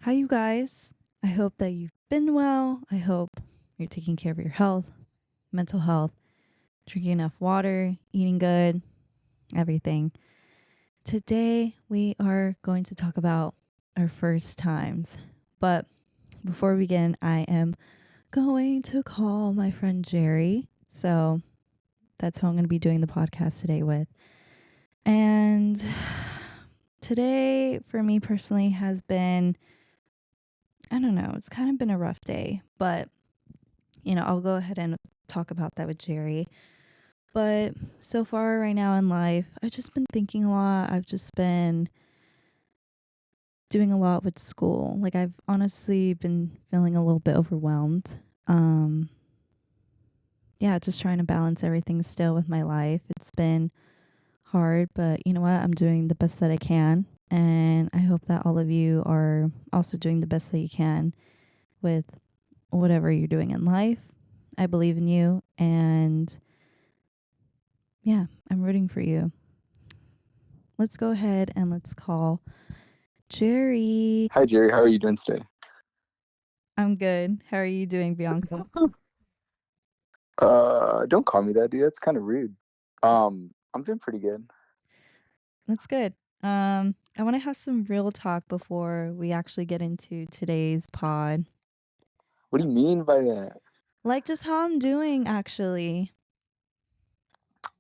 Hi, you guys. I hope that you've been well. I hope you're taking care of your health, mental health, drinking enough water, eating good, everything. Today, we are going to talk about our first times. But before we begin, I am going to call my friend Jerry. So that's who I'm going to be doing the podcast today with. And today, for me personally, has been, I don't know, it's kind of been a rough day, but I'll go ahead and talk about that with Jerry. But so far, right now in life, I've just been thinking a lot. I've just been doing a lot with school. Like, I've honestly been feeling a little bit overwhelmed. Um, yeah, just trying to balance everything still with my life. It's been hard, but you know what? I'm doing the best that I can. And I hope that all of you are also doing the best that you can with whatever you're doing in life. I believe in you. And yeah, I'm rooting for you. Let's go ahead and let's call Jerry. Hi Jerry, how are you doing today? I'm good. How are you doing, Bianca? Don't call me that, dude. That's kind of rude. I'm doing pretty good. That's good. I want to have some real talk before we actually get into today's pod. What do you mean by that? Like just how I'm doing actually.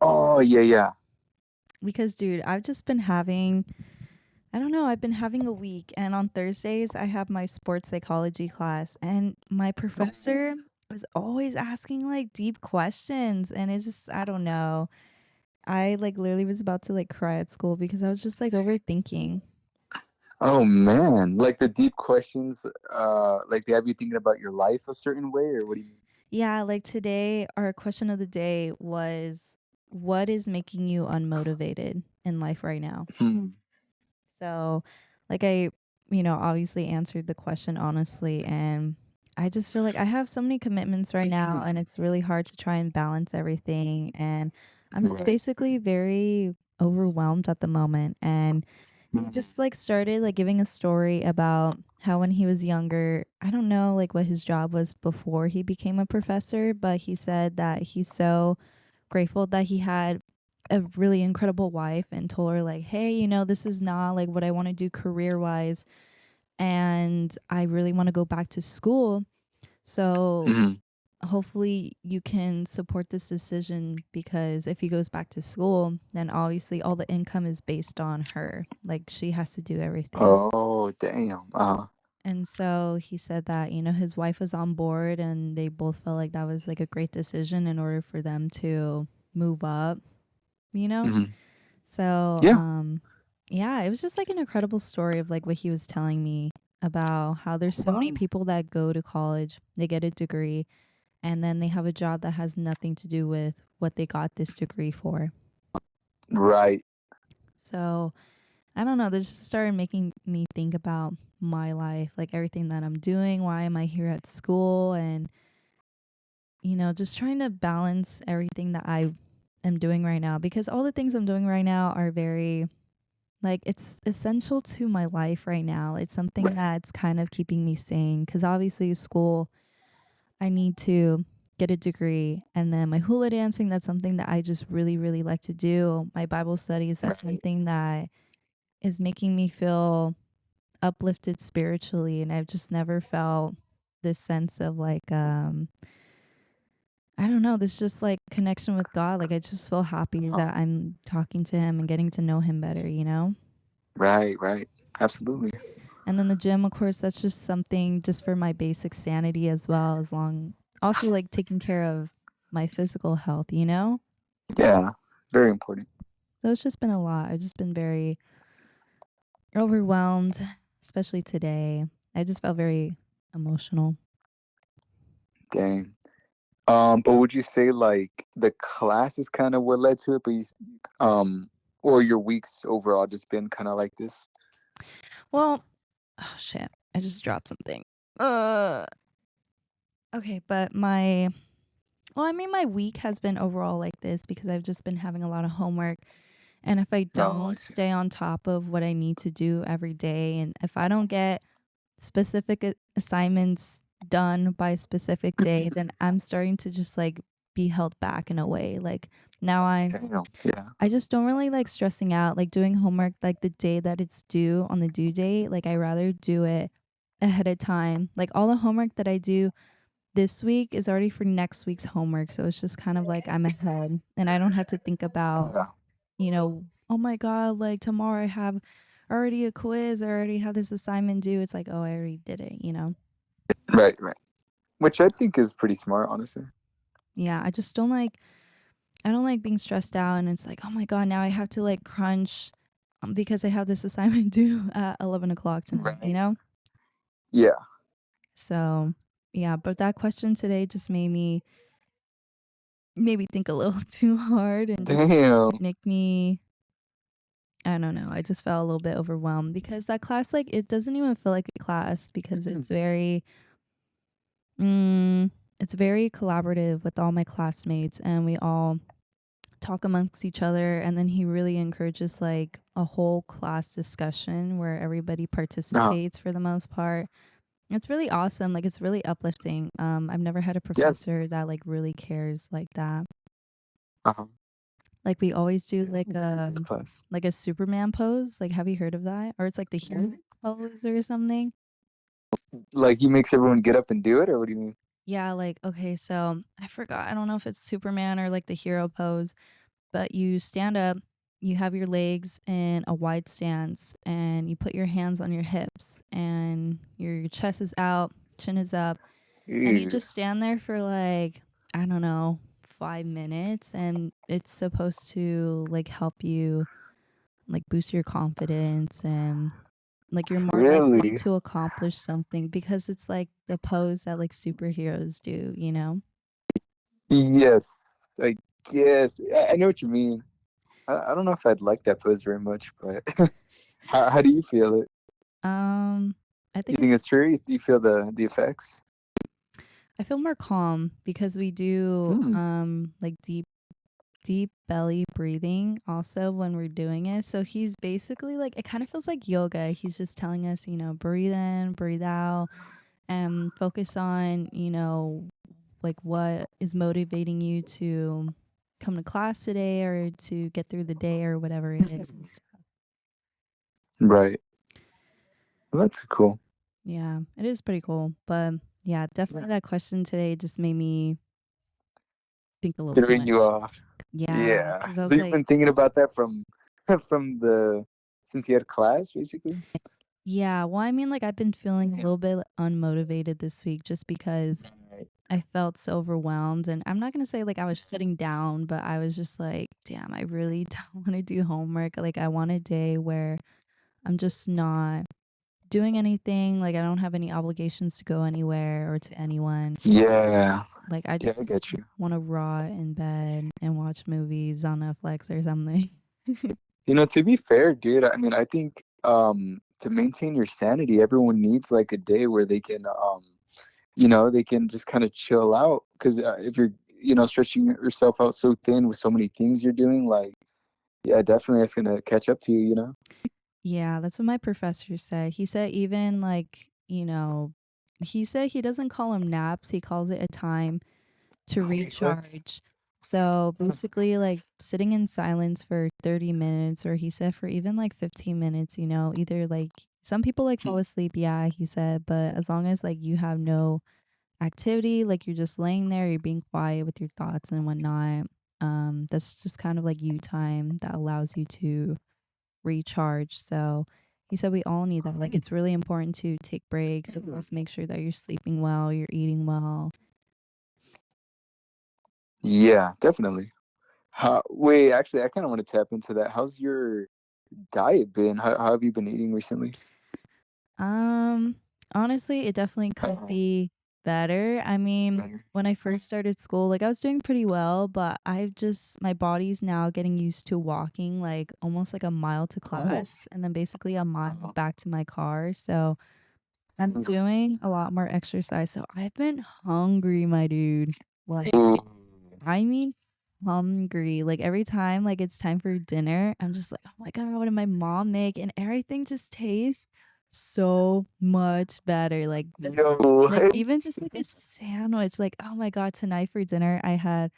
Oh, yeah, yeah. Because dude, I've just been having I don't know, I've been having a week and on Thursdays I have my sports psychology class and my professor is always asking like deep questions and it's just I don't know. I like literally was about to like cry at school because I was just like overthinking. Oh man, like the deep questions, like they have you thinking about your life a certain way, or what do you mean? Yeah, like today, our question of the day was what is making you unmotivated in life right now? Hmm. So, like, obviously answered the question honestly. And I just feel like I have so many commitments right now, and it's really hard to try and balance everything. And I'm just Right. basically very overwhelmed at the moment. And he just like started like giving a story about how when he was younger, I don't know like what his job was before he became a professor, but he said that he's so grateful that he had a really incredible wife and told her like, "Hey, this is not like what I want to do career-wise and I really want to go back to school. So, Hmm. hopefully you can support this decision because if he goes back to school, then obviously all the income is based on her. Like she has to do everything." Oh, damn. And so he said that, his wife was on board and they both felt like that was like a great decision in order for them to move up, you know? Hmm. So, Yeah. yeah, it was just like an incredible story of like what he was telling me about how there's so many people that go to college, they get a degree, and then they have a job that has nothing to do with what they got this degree for. Right. So, I don't know, this just started making me think about my life, like everything that I'm doing, why am I here at school, and just trying to balance everything that I am doing right now because all the things I'm doing right now are very like it's essential to my life right now. It's something that's kind of keeping me sane because obviously school I need to get a degree and then my hula dancing that's something that I just really really like to do. My Bible studies that's Right. something that is making me feel uplifted spiritually and I've just never felt this sense of like I don't know, this just like connection with God. Like I just feel happy that I'm talking to him and getting to know him better. Right. Right. Absolutely. And then the gym, of course, that's just something just for my basic sanity as well, as long also like taking care of my physical health. Yeah. Very important. So it's just been a lot. I've just been very overwhelmed, especially today. I just felt very emotional. Dang. But would you say like the class is kind of what led to it, but um, or your weeks overall just been kind of like this? Well, oh shit, I just dropped something. Uh, okay, but my week has been overall like this because I've just been having a lot of homework. And if I Oh, I don't see. stay on top of what I need to do every day, and if I don't get specific assignments done by a specific day, then I'm starting to just like be held back in a way. Like now Damn. Yeah. I just don't really like stressing out, like doing homework like the day that it's due on the due date. Like I rather do it ahead of time. Like all the homework that I do this week is already for next week's homework. So it's just kind of like I'm ahead and I don't have to think about, Yeah. oh my God, like tomorrow I have already a quiz. I already have this assignment due. It's like, oh, I already did it. Right. Right. Which I think is pretty smart, honestly. Yeah, I don't like being stressed out and it's like, oh my God, now I have to like crunch because I have this assignment due at 11 o'clock tonight. Right. Yeah. So, yeah, but that question today just made me think a little too hard and just Damn. make me, I don't know. I just felt a little bit overwhelmed because that class, like, it doesn't even feel like a class because it's very collaborative with all my classmates and we all talk amongst each other. And then he really encourages like a whole class discussion where everybody Uh, participates for the most part. It's really awesome. Like, it's really uplifting. I've never had a yeah. professor that like really cares like that. Uh-huh. Like we always do Class. like a Superman pose. Like, have you heard of that? Or it's like the hero pose or something. Like he makes everyone get up and do it, or what do you mean? Yeah, like okay, so I forgot. I don't know if it's Superman or like the hero pose, but you stand up, you have your legs in a wide stance, and you put your hands on your hips, and your chest is out, chin is up, and you Ew. just stand there for like, I don't know, 5 minutes, and it's supposed to like help you like boost your confidence and like you're more likely Really? to accomplish something because it's like the pose that like superheroes do. Yes. I guess. I know what you mean. I don't know if I'd like that pose very much, but how do you feel it? Um, I You think think it's it's true? You feel the effects? I feel more calm because we do Hmm. like deep belly breathing also when we're doing it. So he's basically like it kind of feels like yoga. He's just telling us, breathe in, breathe out, and focus on, like what is motivating you to come to class today or to get through the day or whatever it is. Right. Well, that's cool. Yeah, it is pretty cool. But yeah, definitely that question today just made me think a little too Throwing you much. off. Yeah, Yeah. because I So was you've like, been thinking about that from from the since you had class, basically. yeah, well, I mean, like I've been feeling a little bit unmotivated this week just because Right. I felt so overwhelmed. And I'm not going to say like I was shutting down, but I was just like, damn, I really don't want to do homework. Like, I want a day where I'm just not doing anything. Like, I don't have any obligations to go anywhere or to anyone. Yeah. Like, I Yeah, I just get you. want to rot in bed and watch movies on Netflix or something. To be fair, dude, I mean, I think to maintain your sanity, everyone needs like a day where they can they can just kind of chill out because if you're stretching yourself out so thin with so many things you're doing, like yeah, definitely that's gonna catch up to you. Yeah, that's what my professor said. He said even like, he said he doesn't call them naps, he calls it a time to What? recharge. So basically, like sitting in silence for 30 minutes, or he said for even like 15 minutes, either like some people like fall asleep, yeah, he said, but as long as like you have no activity, like you're just laying there, you're being quiet with your thoughts and whatnot, that's just kind of like you time that allows you to recharge. So he said we all need that. Like it's really important to take breaks, of course, make sure that you're sleeping well, you're eating well. Yeah, definitely. Wait, actually, I kind of want to tap into that. How's your diet been? How have you been eating recently? Um, Honestly, it definitely could be better. I mean, Better. when I first started school, like I was doing pretty well, but my body's now getting used to walking like almost like a mile to class and then basically a mile back to my car. So I'm doing a lot more exercise. So I've been hungry, my dude. Like, Ooh. I mean, hungry. Like every time like it's time for dinner, I'm just like, oh my God, what did my mom make? And everything just tastes so much better. Yo, Like what? even just like a sandwich. Like, oh my god, tonight for dinner I had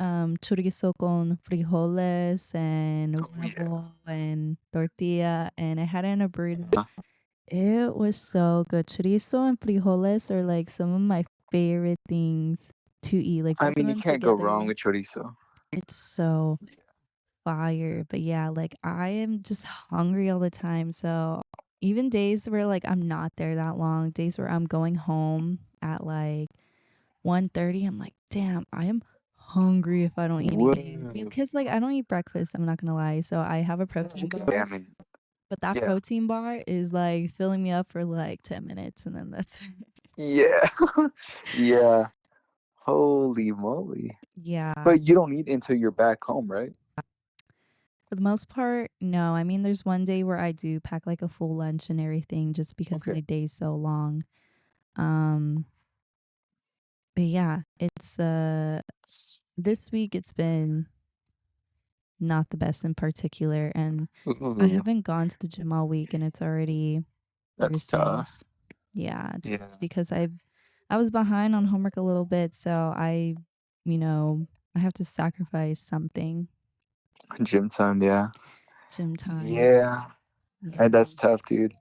chorizo con frijoles and Oh yeah. huevo and tortilla, and I had it in a burrito. It was so good. Chorizo and frijoles are like some of my favorite things to eat. Like I both of mean, you them can't go wrong together. with chorizo. It's so fire. But yeah, like I am just hungry all the time. So even days where like I'm not there that long, days where I'm going home at like 1:30, I'm like, damn, I am hungry if I don't eat anything. Whoa. Because like I don't eat breakfast, I'm not gonna lie. So I have a protein Okay. bar, I mean, but that yeah. protein bar is like filling me up for like 10 minutes and then that's Yeah. Yeah. Holy moly. yeah. But you don't eat until you're back home, right? For the most part, no. I mean, there's one day where I do pack like a full lunch and everything just because Okay. my day's so long. Um, but yeah, it's this week it's been not the best in particular, and I Ooh, haven't gone to the gym all week and it's already that's Thursday. tough. Yeah, Yeah. just because I was behind on homework a little bit, so you know, I have to sacrifice something. Gym time, yeah. Gym time. Yeah. And Yeah. that's tough, dude.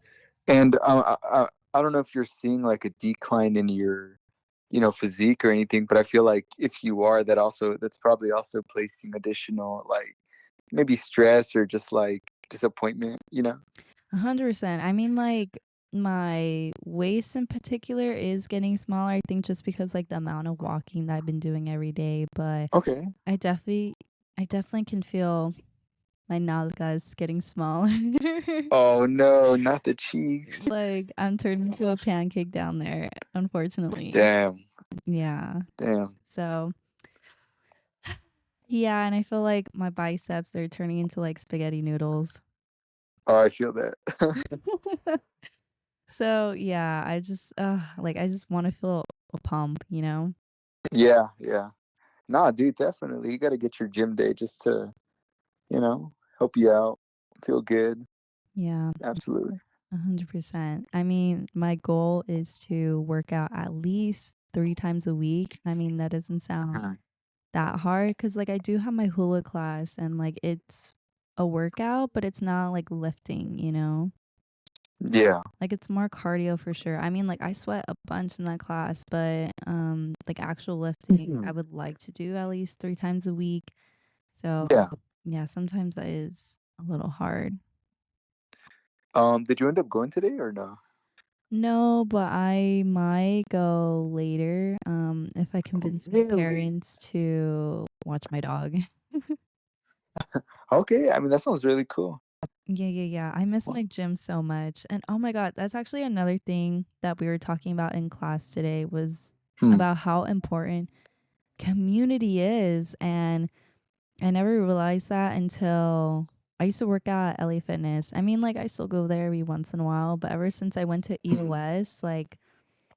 And I don't know if you're seeing like a decline in your, physique or anything, but I feel like if you are, that's probably also placing additional like maybe stress or just like disappointment, 100%. I mean, like my waist in particular is getting smaller. I think just because like the amount of walking that I've been doing every day, but Okay. I definitely, I definitely can feel my nalgas getting smaller. Oh no, not the cheeks. Like I'm turning into a pancake down there, unfortunately. Damn. Yeah. Damn. So yeah, and I feel like my biceps are turning into like spaghetti noodles. Oh, I feel that. So yeah, I just like I just want to feel a pump, you know? Yeah, yeah. Nah, dude, definitely. You got to get your gym day just to, help you out, feel good. Yeah. Absolutely. 100%. I mean, my goal is to work out at least 3 times a week. I mean, that doesn't sound Mhm. that hard because, like, I do have my hula class and, like, it's a workout, but it's not like lifting, you know? Yeah. Like, it's more cardio for sure. I mean, like, I sweat a bunch in that class, but, like, actual lifting, I Mhm. would like to do at least 3 times a week. So, Yeah. yeah, sometimes that is a little hard. Did you end up going today or no? No, but I might go later, if I Oh, convince my really? parents to watch my dog. Okay, I mean that sounds really cool. Yeah, yeah, yeah. I miss my gym so much. And oh my God, that's actually another thing that we were talking about in class today was Hmm. about how important community is. And I never realized that until I used to work out at LA Fitness. I mean, like, I still go there every once in a while, but ever since I went to EOS, like,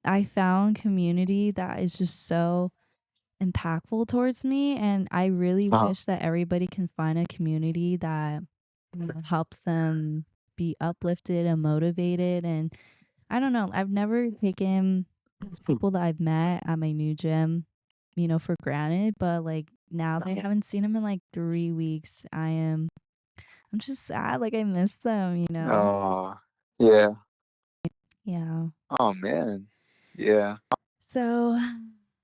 I found community that is just so impactful towards me, and I really Uh-huh. wish that everybody can find a community that helps them be uplifted and motivated. And I don't know, I've never taken these people that I've met at my new gym, for granted, but like now that I haven't seen them in like 3 weeks, I'm just sad, like I miss them. Oh, yeah. Yeah. Oh man. Yeah. So,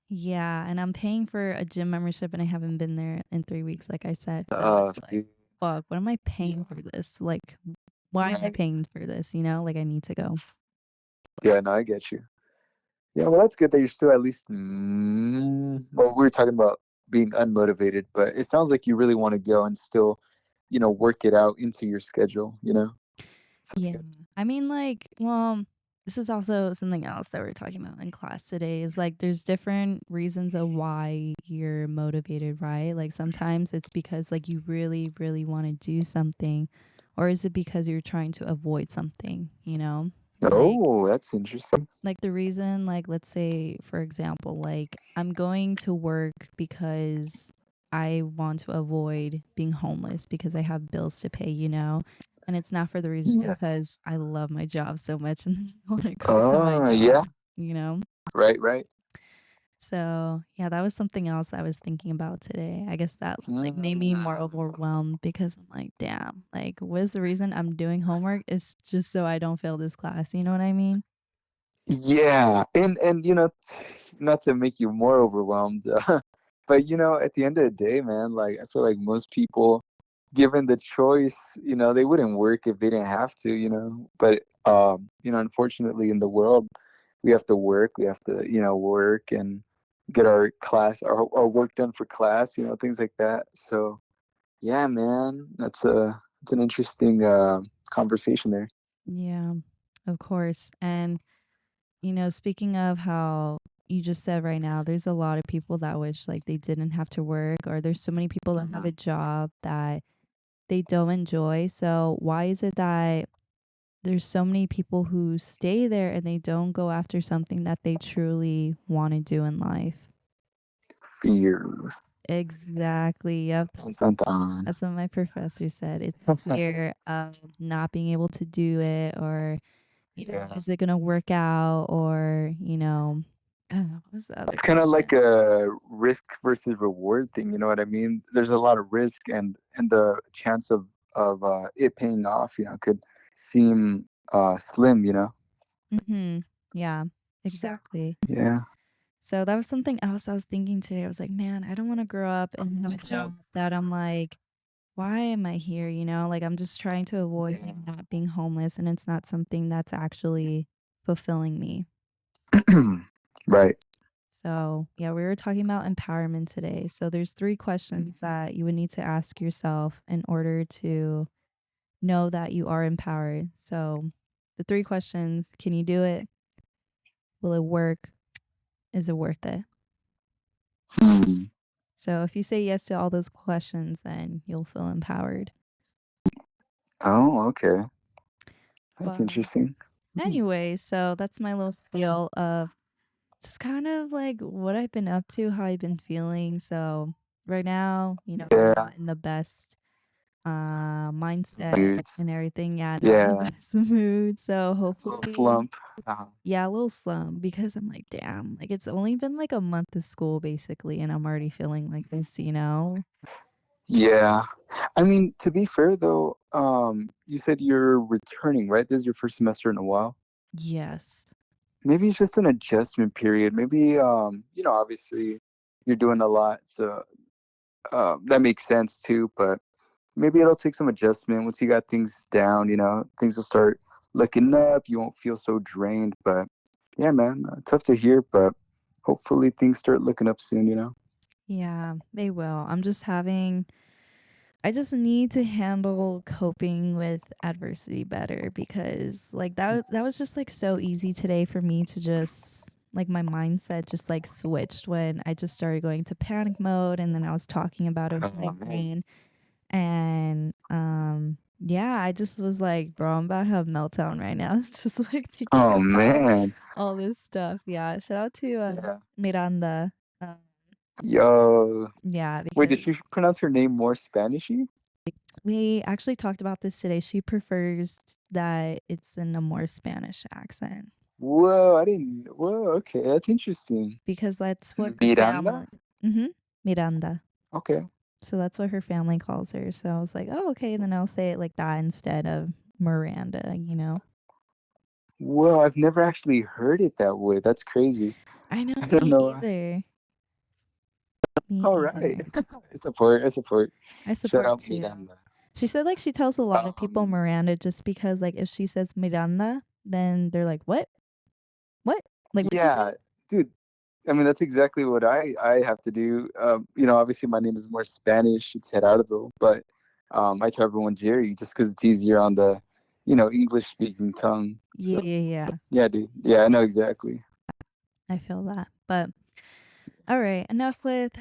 yeah, and I'm paying for a gym membership and I haven't been there in 3 weeks like I said. So it's like, Dude. fuck, what am I paying for this? Like why am I paying for this? Like I need to go. Yeah, no, I get you. Yeah, well, that's good that you're still at least. Well, we were talking about being unmotivated, but it sounds like you really want to go and still, work it out into your schedule. So that's Yeah. good. I mean, like, well, this is also something else that we're talking about in class today is like there's different reasons of why you're motivated, right? Like sometimes it's because like you really, really want to do something, or is it because you're trying to avoid something? Like Oh, that's interesting. like the reason, like let's say for example, like I'm going to work because I want to avoid being homeless because I have bills to pay. And it's not for the reason Yeah. because I love my job so much and I want to go to my Oh, yeah. job, you know? Right, right. So yeah, that was something else I was thinking about today. I guess that like made me more overwhelmed because I'm like, damn, like what is the reason I'm doing homework? It's just so I don't fail this class. You know what I mean? Yeah, and not to make you more overwhelmed, but at the end of the day, man, like I feel like most people, given the choice, they wouldn't work if they didn't have to, But unfortunately, in the world, we have to work. We have to, work and get our work done for class, things like that. So yeah, man, that's an interesting conversation there. Yeah, of course. And speaking of how you just said right now, there's a lot of people that wish like they didn't have to work, or there's so many people that have a job that they don't enjoy. So why is it that there's so many people who stay there and they don't go after something that they truly want to do in life? Fear. Exactly. Yep. Dun, dun. That's what my professor said. It's fear of not being able to do it, or Yeah. is it gonna work out, or what was the other It's kind of like question? a risk versus reward thing. You know what I mean? There's a lot of risk, and the chance of it paying off, could seem slim. Mm-hmm. Yeah, exactly. Yeah. So that was something else I was thinking today. I was like, man, I don't want to grow up and have a job that I'm like, why am I here? Like I'm just trying to avoid not being homeless, and it's not something that's actually fulfilling me. Right. So, yeah, we were talking about empowerment today. So, there's three questions that you would need to ask yourself in order to know that you are empowered. So, the three questions: can you do it? Will it work? Is it worth it? Hmm. So, if you say yes to all those questions, then you'll feel empowered. Oh, okay. That's But interesting. anyway, so that's my little spiel of just kind of like what I've been up to, how I've been feeling. So, right now, I'm Yeah. not in the best mindset Dudes. and everything. Yeah, not in the Yeah. best mood. So Little hopefully, slump. Uh-huh. yeah, a little slum because I'm like, damn, like it's only been like a month of school basically, and I'm already feeling like this. Yeah. I mean, to be fair though, you said you're returning, right? This is your first semester in a while. Yes. Maybe it's just an adjustment period. Maybe obviously you're doing a lot, so that makes sense too. But maybe it'll take some adjustment once you got things down. Things will start looking up. You won't feel so drained. But yeah, man, tough to hear. But hopefully things start looking up soon. Yeah, they will. I just need to handle coping with adversity better because like that was just like so easy today for me to just like my mindset just like switched when I just started going to panic mode, and then I was talking about it with my friend, and yeah, I just was like, bro, I'm about to have a meltdown right now. It's just like thinking Oh about man, all this stuff. Yeah, shout out to yeah. Miranda. Um, Yo, yeah, wait, because did she pronounce her name more Spanishy? we actually talked about this today. She prefers that it's in a more Spanish accent Whoa, I didn't. Whoa, okay, that's interesting. because that's what her family. Miranda. Mm-hmm. Miranda. Okay. So that's what her family calls her. So I was like, oh, okay. Then I'll say it like that instead of Miranda. Whoa, I've never actually heard it that way. That's crazy. I know, I don't me know. either. Me All right. either. It's support. I support. I Shout support out too. Miranda. She said like she tells a lot of people Um, Miranda just because like if she says Miranda, then they're like, what? What? Like what'd you say? yeah, dude. I mean, that's exactly what I have to do. Obviously my name is more Spanish. It's Gerardo, but I tell everyone Jerry just because it's easier on the, English speaking tongue. Yeah, So yeah, yeah. yeah, dude. Yeah, I know exactly. I feel that. But all right, enough with,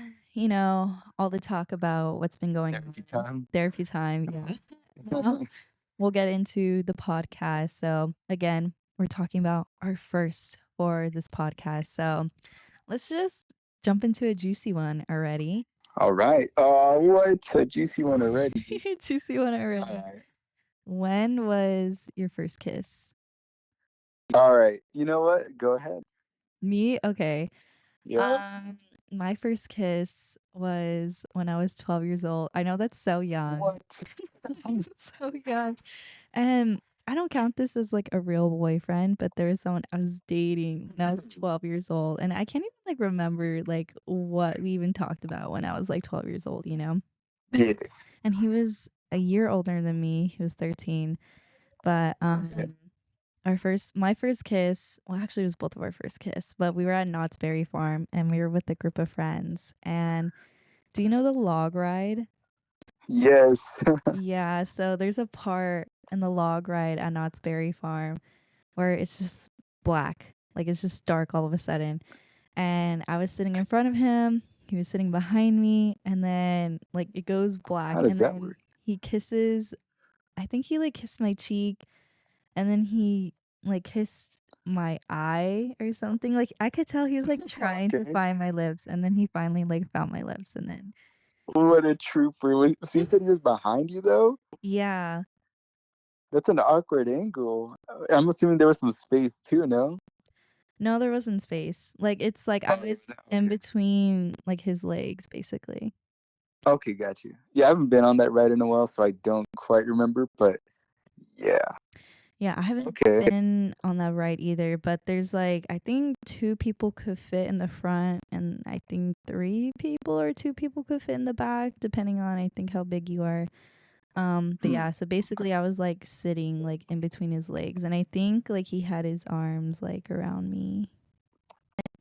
all the talk about what's been going Every on. time. Therapy time. Yeah. Now we'll get into the podcast. So again, we're talking about our first for this podcast. So let's just jump into a juicy one already. All right. What a juicy one already, dude. Juicy one All already. right. When was your first kiss? All right. You know what? Go ahead. Me? Okay. Yeah. Um, my first kiss was when I was 12 years old. I know that's so young. What? I was so young. And I don't count this as like a real boyfriend, but there was someone I was dating when I was 12 years old. And I can't even like remember like what we even talked about when I was like 12 years old, you know? Yeah. And he was a year older than me. He was 13. But Okay. my first kiss, well, actually, it was both of our first kiss, but we were at Knott's Berry Farm and we were with a group of friends. And do you know the log ride? Yes. Yeah, so there's a part in the log ride at Knott's Berry Farm where it's just black, like it's just dark all of a sudden. And I was sitting in front of him, he was sitting behind me, and then like it goes How black, does and that then work? he kisses, I think he like kissed my cheek, and then he like kissed my eye or something. Like I could tell he was like trying to Okay. find my lips, and then he finally like found my lips, and then What a trooper. So you said he was behind you though? yeah. That's an awkward angle. I'm assuming there was some space too, no? No, there wasn't space. Like it's like I Oh, was no. in Okay. between like his legs basically. Okay, got you. Yeah, I haven't been on that ride in a while, so I don't quite remember, but yeah. Yeah, I haven't Okay. been on that ride either, but there's like I think two people could fit in the front and I think three people or two people could fit in the back depending on I think how big you are. But Hmm. yeah, so basically I was like sitting like in between his legs and I think like he had his arms like around me.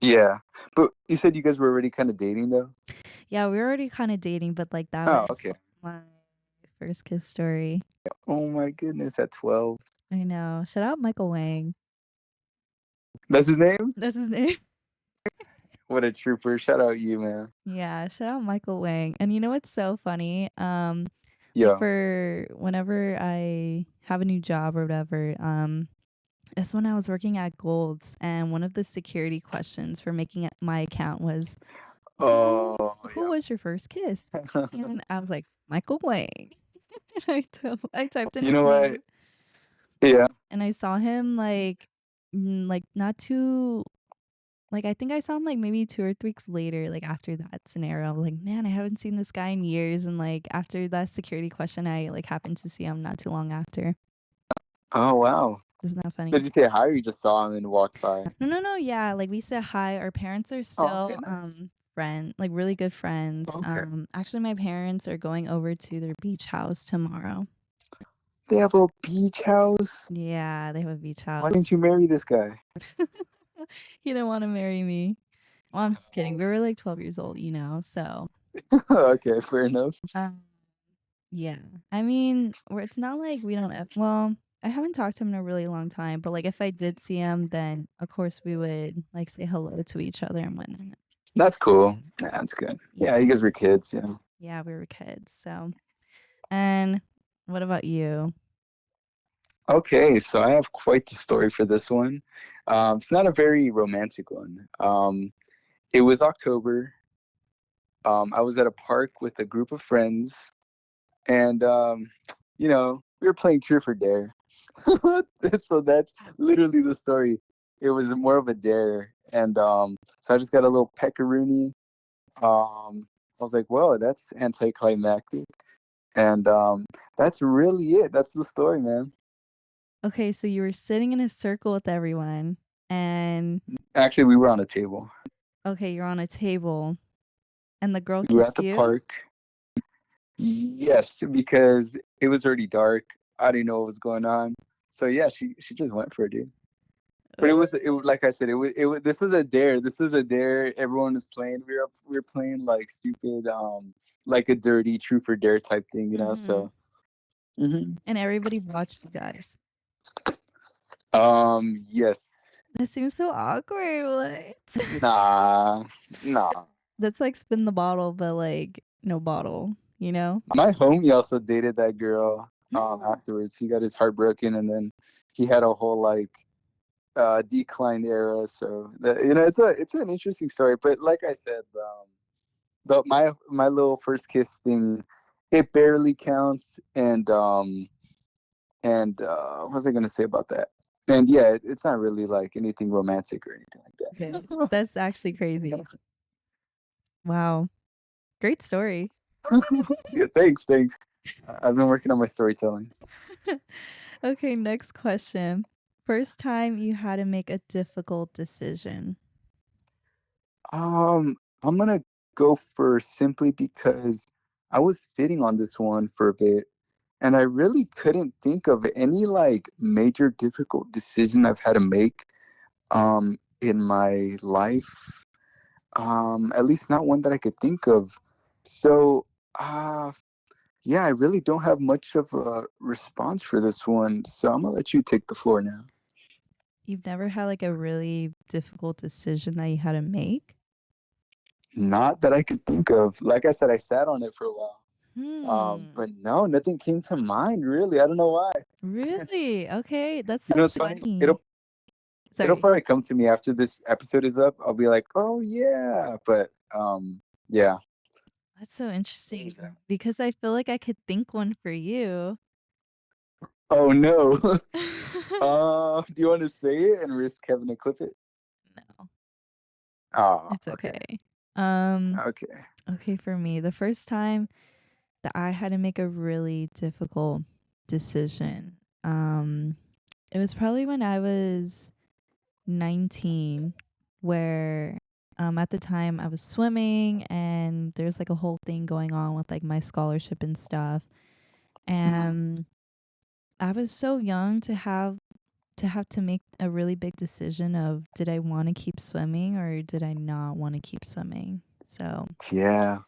Yeah. But you said you guys were already kind of dating though? Yeah, we were already kind of dating, but like that Oh, was okay. my first kiss story. Oh my goodness, at 12. I know. Shout out Michael Wang. That's his name? That's his name. What a trooper. Shout out you, man. Yeah, shout out Michael Wang. And you know what's so funny? Like Yo. for whenever I have a new job or whatever, it's when I was working at Gold's and one of the security questions for making my account was Oh, who was your first kiss? yeah. And I was like, Michael Wang. And I typed in You his know what? name Yeah. and I saw him like not too like I think I saw him like maybe 2 or 3 weeks later, like after that scenario. I'm like, man, I haven't seen this guy in years. And like after that security question, I like happened to see him not too long after. Oh, wow. Isn't that funny? Did you say hi or you just saw him and walked by? No, no, no. Yeah, like we said hi. Our parents are Oh, okay, still nice. friend, like really good friends. Okay. Actually, my parents are going over to their beach house tomorrow. They have a beach house? Yeah, they have a beach Why didn't you house. marry this guy? He didn't want to marry me. Well, I'm just kidding. We were like 12 years old, you know. So, Okay, fair enough. um, yeah. I mean, where it's not like we don't well, I haven't talked to him in a really long time, but like if I did see him, then of course we would like say hello to each other and whatnot. That's cool. That's good. Yeah, Yeah. you guys were kids, yeah. Yeah, we were kids. So, and what about you? Okay, so I have quite the story for this one. It's not a very romantic one. It was October. I was at a park with a group of friends, and we were playing Truth or Dare. So that's literally the story. It was more of a dare, and so I just got a little peckaroonie. I was like, "Whoa, that's anticlimactic," and that's really it. That's the story, man. Okay, so you were sitting in a circle with everyone, and Actually, we were on a table. okay, you're on a table, and the girl We were at kissed the you. park. Yes, because it was already dark. I didn't know what was going on. So yeah, she just went for it, dude. But like I said, it was this was a dare. This was a dare. Everyone was playing. We were playing like stupid, like a dirty truth or dare type thing, you know. Mm-hmm. So hmm And everybody watched you guys. yes. That seems so awkward. What? Nah, nah. That's like spin the bottle, but like no bottle, you know? My homie also dated that girl afterwards. He got his heart broken and then he had a whole like decline era. So it's an interesting story. But like I said, my little first kiss thing, it barely counts. And And what was I gonna say about that? And yeah, it's not really like anything romantic or anything like Okay. that. That's actually crazy. Wow. Great story. Yeah, thanks. I've been working on my storytelling. Okay, next question. First time you had to make a difficult decision. I'm gonna go for simply because I was sitting on this one for a bit, and I really couldn't think of any like major difficult decision I've had to make in my life. At least not one that I could think of. So, uh, yeah, I really don't have much of a response for this one. So I'm gonna let you take the floor now. You've never had like a really difficult decision that you had to make? Not that I could think of. Like I said, I sat on it for a while. Hmm. But no, nothing came to mind really. I don't know why. Really? Okay, that's You so know, it's funny. funny. It'll Sorry. probably come to me after this episode is up. I'll be like, oh yeah, but yeah. That's so interesting because I feel like I could think one for you. Oh no. No. Do you want to say it and risk having to clip it? Oh, It's okay, okay. Um, okay. okay, for me, the first time that I had to make a really difficult decision, it was probably when I was 19, where at the time I was swimming and there's like a whole thing going on with like my scholarship and stuff. And I was so young to make a really big decision of did I want to keep swimming or did I not want to keep swimming. So Yeah.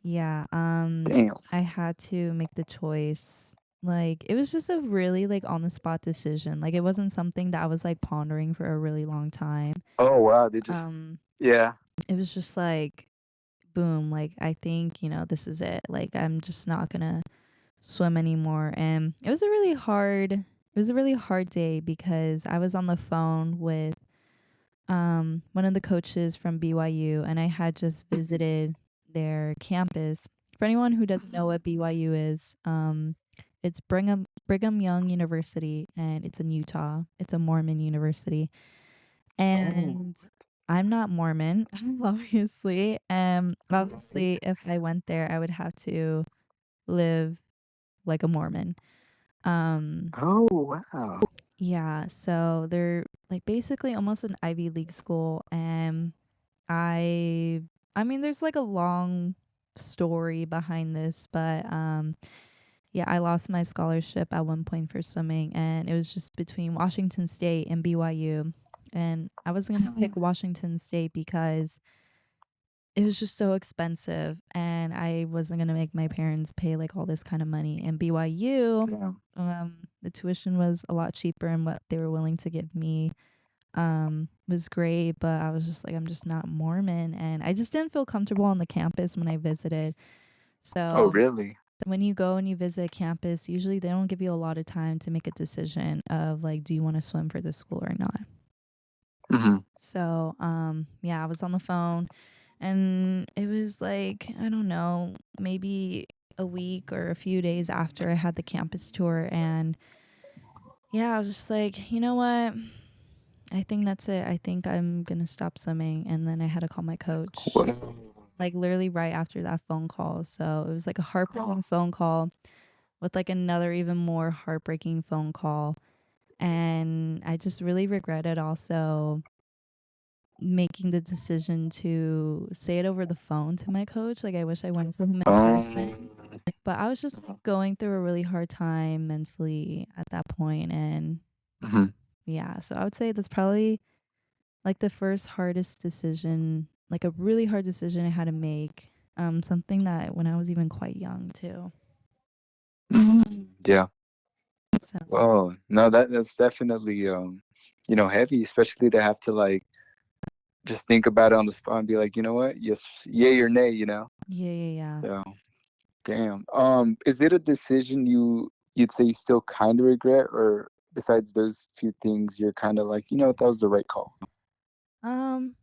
yeah, Damn. I had to make the choice. Like it was just a really like on the spot decision. Like it wasn't something that I was like pondering for a really long time. Oh wow, they just Um yeah. it was just like boom, like I think, this is it. Like I'm just not going to swim anymore. And it was a really hard day because I was on the phone with one of the coaches from BYU, and I had just visited their campus. For anyone who doesn't know what BYU is, it's Brigham Young University, and it's in Utah. It's a Mormon university, and I'm not Mormon, obviously. Obviously, if I went there, I would have to live like a Mormon. Um, Oh wow. yeah, so they're like basically almost an Ivy League school, and I I mean there's like a long story behind this, but yeah, I lost my scholarship at one point for swimming, and it was just between Washington State and BYU. And I was going to pick Washington State because it was just so expensive and I wasn't going to make my parents pay like all this kind of money. And BYU, Yeah. the tuition was a lot cheaper and what they were willing to give me was great, but I was just like, I'm just not Mormon, and I just didn't feel comfortable on the campus when I visited. Oh So really? when you go and you visit a campus, usually they don't give you a lot of time to make a decision of like, do you want to swim for this school or not? Hmm. So yeah, I was on the phone, and it was like, I don't know, maybe a week or a few days after I had the campus tour, and yeah, I was just like, you know what? I think that's it. I think I'm gonna stop swimming. And then I had to call my coach, like literally right after that phone call. So it was like a heartbreaking phone call with like another even more heartbreaking phone call. And I just really regretted also making the decision to say it over the phone to my coach. Like I wish I went for him in person. But I was just like going through a really hard time mentally at that point. And hmm yeah, so I would say that's probably like the first hardest decision, like a really hard decision I had to make. Something that when I was even quite young too. Yeah. So Oh no, that's definitely heavy, especially to have to like just think about it on the spot and be like, you know what, yes, yay or nay, you know. yeah. So damn. Is it a decision you'd say you still kind of regret, or besides those two things, you're kind of like, you know what, that was the right call?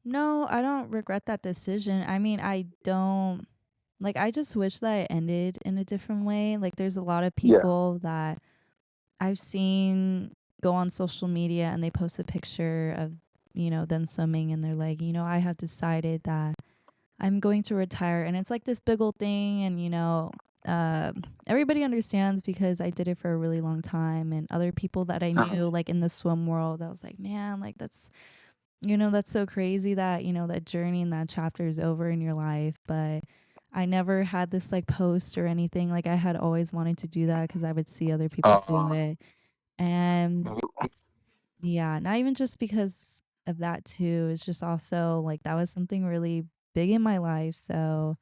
No, I don't regret that decision. I mean, I don't like I just wish that it ended in a different way. Like there's a lot of Yeah. people that I've seen go on social media and they post a picture of, them swimming and they're like, I have decided that I'm going to retire. And it's like this big old thing. And, uh, everybody understands because I did it for a really long time. And other people that I knew, like in the swim world, I was like, man, like that's so crazy that, that journey and that chapter is over in your life. But I never had this like post or anything. Like I had always wanted to do that because I would see other people do it. And yeah, not even just because of that too. It's just also like that was something really big in my life. So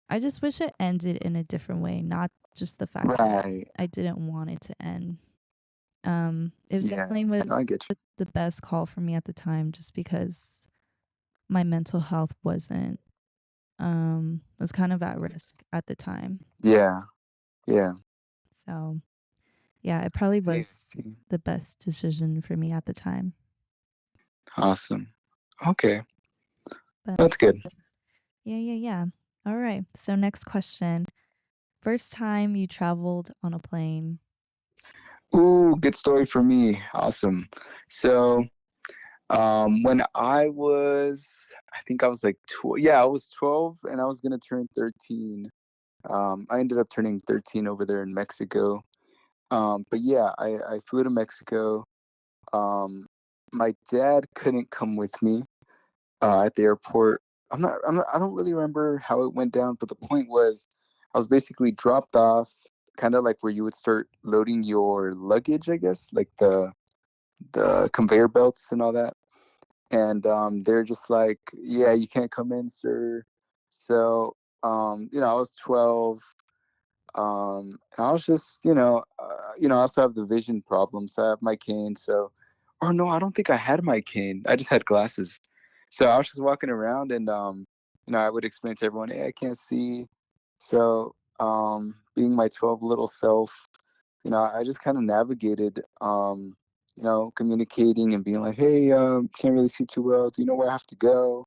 I just wish it ended in a different way, not just the fact that Right. I didn't want it to end. It Yeah. definitely No, was I get the best call for me at the time just because my mental health was kind of at risk at the time. you. Yeah. Yeah. So yeah, it probably I was see. the best decision for me at the time. Awesome. Okay. But That's good. yeah, yeah, yeah. All right. So next question. First time you traveled on a plane. Ooh, good story for me. Awesome. So, when I think I was like 12. Yeah, I was 12 and I was gonna turn 13. I ended up turning 13 over there in Mexico. But yeah, I flew to Mexico. Um, my dad couldn't come with me at the airport. I don't really remember how it went down, but the point was I was basically dropped off, kind of like where you would start loading your luggage, I guess, like the conveyor belts and all that. And they're just like, yeah, you can't come in, sir. So, I was 12. And I was just, I also have the vision problem, so I have my cane. So, or no, I don't think I had my cane. I just had glasses. So I was just walking around, and I would explain to everyone, hey, I can't see. So, being my 12 little self, I just kind of navigated, communicating and being like, hey, can't really see too well. Do you know where I have to go?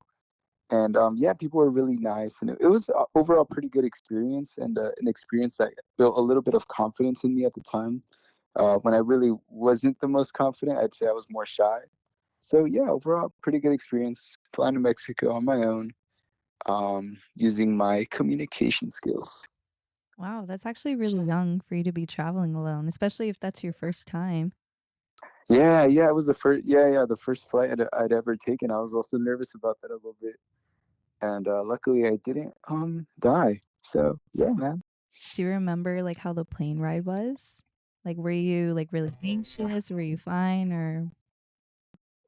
And yeah, people were really nice, and it was overall pretty good experience, and an experience that built a little bit of confidence in me at the time. When I really wasn't the most confident, I'd say I was more shy. So yeah, overall, pretty good experience flying to Mexico on my own, using my communication skills. Wow, that's actually really young for you to be traveling alone, especially if that's your first time. Yeah, yeah, it was the first. Yeah, yeah, the first flight I'd ever taken. I was also nervous about that a little bit, and luckily I didn't die. So yeah, man. Do you remember like how the plane ride was? Like were you like really anxious? Were you fine or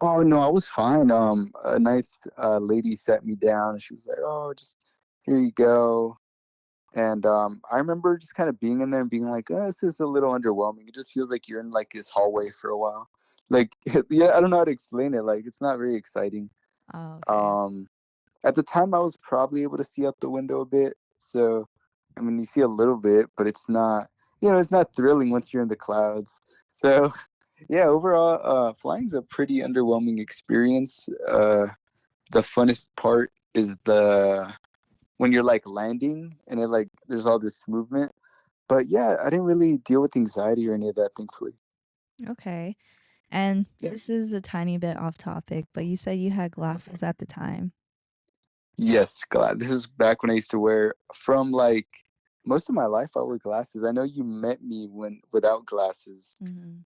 Oh no, I was fine. A nice lady sat me down and she was like, "Oh, just here you go." And I remember just kind of being in there and being like, oh, "This is a little underwhelming. It just feels like you're in like this hallway for a while." Like, yeah, I don't know how to explain it. Like, it's not very exciting. Oh, okay. Um, at the time, I was probably able to see out the window a bit. So, I mean, you see a little bit, but it's not, it's not thrilling once you're in the clouds. So, yeah, overall, flying's a pretty underwhelming experience. The funnest part is the when you're like landing and it like there's all this movement. But yeah, I didn't really deal with anxiety or any of that, thankfully. Okay. And Yeah. this is a tiny bit off topic, but you said you had glasses at the time. Yes, glad. This is back when I used to wear from like most of my life I wear glasses. I know you met me when without glasses. Mhm.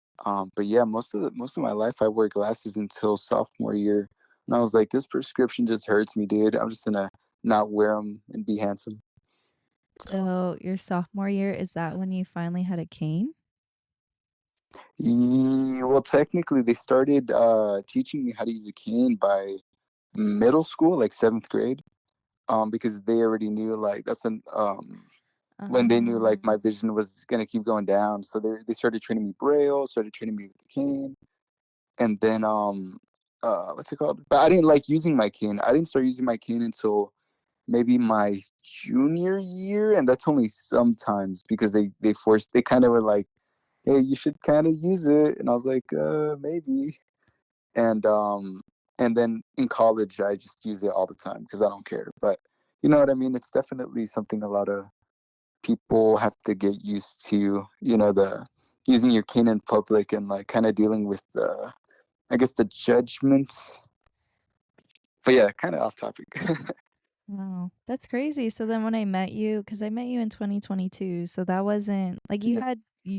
But yeah, most of my life I wore glasses until sophomore year. And I was like, this prescription just hurts me, dude. I'm just gonna not wear them and be handsome. So, your sophomore year, is that when you finally had a cane? Yeah, well, technically, they started teaching me how to use a cane by middle school, like seventh grade, because they already knew like when they knew like my Um, vision was gonna keep going down. So they started training me braille, started training me with the cane, and then what's it called? But I didn't like using my cane. I didn't start using my cane until maybe my junior year, and that's only sometimes because they kind of were like, hey, you should kind of use it, and I was like, maybe. And then in college I just use it all the time because I don't care. But you know what I mean? It's definitely something a lot of people have to get used to. The using your cane in public and like kind of dealing with the, I guess, the judgments. But yeah, kind of off topic. Wow, that's crazy. So then when I met you, because I met you in 2022, so that wasn't like you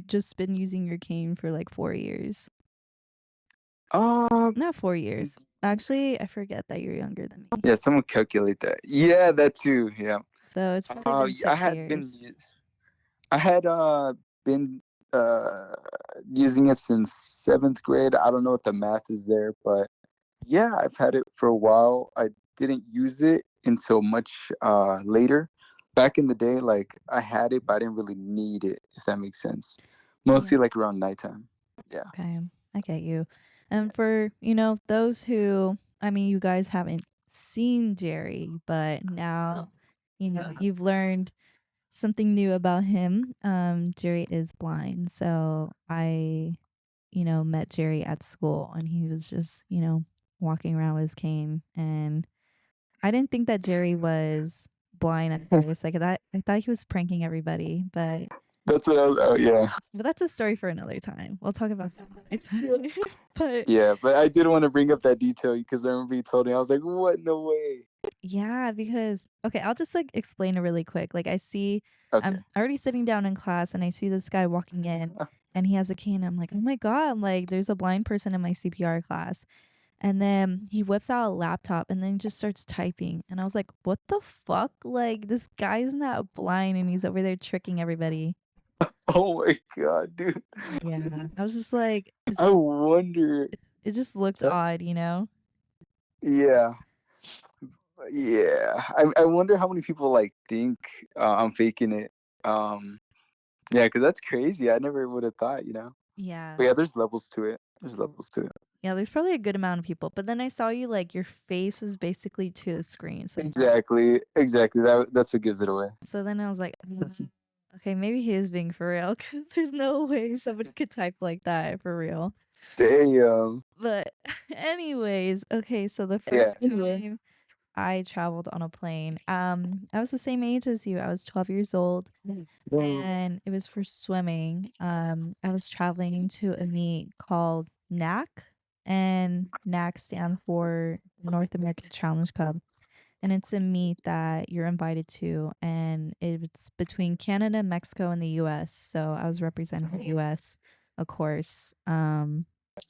just been using your cane for like 4 years. Um, Not 4 years. Actually, I forget that you're younger than me. yeah, someone calculate that. Yeah, that too. Yeah. So it's probably been I six had been, years. I had been uh using it since seventh grade. I don't know what the math is there, but yeah, I've had it for a while. I didn't use it until much later. Back in the day, like I had it, but I didn't really need it, if that makes sense. Yeah. Mostly like around nighttime. Yeah. Okay, I get you. And for, you know, those who, I mean, you guys haven't seen Jerry, but now, you know, you've learned something new about him. Jerry is blind. So I, you know, met Jerry at school and he was just, you know, walking around with his cane. And I didn't think that Jerry was blind at first. Like that, I thought he was pranking everybody, That's what I was. Oh yeah, but that's a story for another time. We'll talk about that another time. But yeah. But I did want to bring up that detail because I remember you told me. I was like, what? No way. yeah, because okay, I'll just like explain it really quick. Like I see Okay. I'm already sitting down in class and I see this guy walking in and he has a cane. I'm like, "Oh my god, like there's a blind person in my CPR class." And then he whips out a laptop and then just starts typing. And I was like, "What the fuck? Like this guy's not blind and he's over there tricking everybody." Oh my god, dude. Yeah. I was just like I wonder. it just looked Sorry. odd, you know? Yeah. Yeah. I wonder how many people like think I'm faking it. Um. Yeah, because that's crazy. I never would have thought. Yeah. But yeah, there's levels to it. There's levels to it. Yeah, there's probably a good amount of people. But then I saw you like your face was basically to the screen. Exactly. Exactly. That's what gives it away. So then I was like, okay, maybe he is being for real because there's no way somebody could type like that for real. Damn. But anyways, okay, so the Yeah. first time I traveled on a plane, I was the same age as you. I was 12 years old and it was for swimming. I was traveling to a meet called NAC, and NAC stands for North American Challenge Cup. And it's a meet that you're invited to, and it's between Canada, Mexico, and the US. So I was representing the US, of course.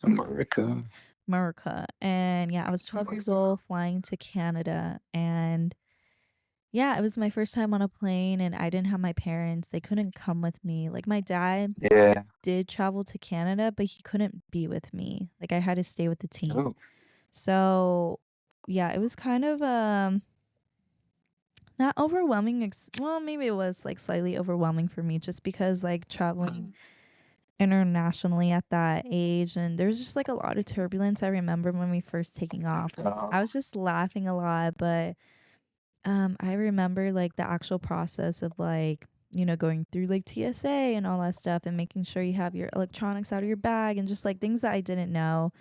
America. America. And yeah, I was 12 years old flying to Canada, and yeah, it was my first time on a plane and I didn't have my parents. They couldn't come with me. Like my dad Yeah. did travel to Canada, but he couldn't be with me. Like I had to stay with the team. Oh. So, yeah, it was kind of not overwhelming. Well, maybe it was like slightly overwhelming for me just because like traveling internationally at that age and there's just like a lot of turbulence. I remember when we first taking off. I was just laughing a lot, but I remember like the actual process of like, you know, going through like TSA and all that stuff and making sure you have your electronics out of your bag and just like things that I didn't know.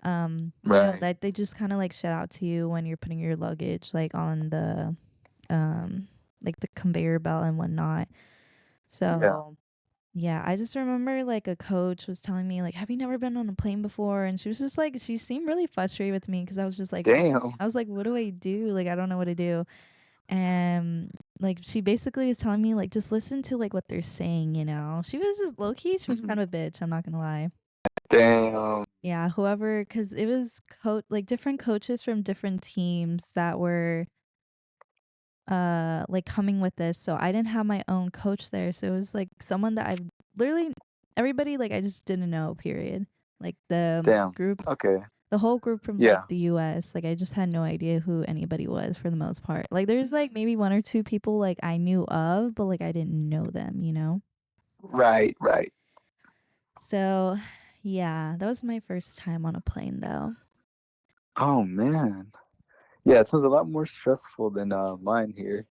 You know, Right. that they just kind of like shout out to you when you're putting your luggage like on um the conveyor belt and whatnot. Yeah. So yeah, I just remember like a coach was telling me like, "Have you never been on a plane before?" And she was just like, she seemed really frustrated with me because I was just like, Damn. I was like, "What do I do? Like, I don't know what to do." And like, she basically was telling me like, just listen to like what they're saying. You know, she was just low key. She was kind of a bitch. I'm not gonna lie. Damn. Yeah, whoever, because it was like different coaches from different teams that were like coming with this, so I didn't have my own coach there, so it was like someone that I literally everybody like I just didn't know, period. Like Damn. group, Okay. the whole group from like Yeah. the US, like I just had no idea who anybody was for the most part. Like there's like maybe one or two people like I knew of, but like I didn't know them, you know. Right. Right. So yeah, that was my first time on a plane though. Oh man. Yeah, it sounds a lot more stressful than mine here.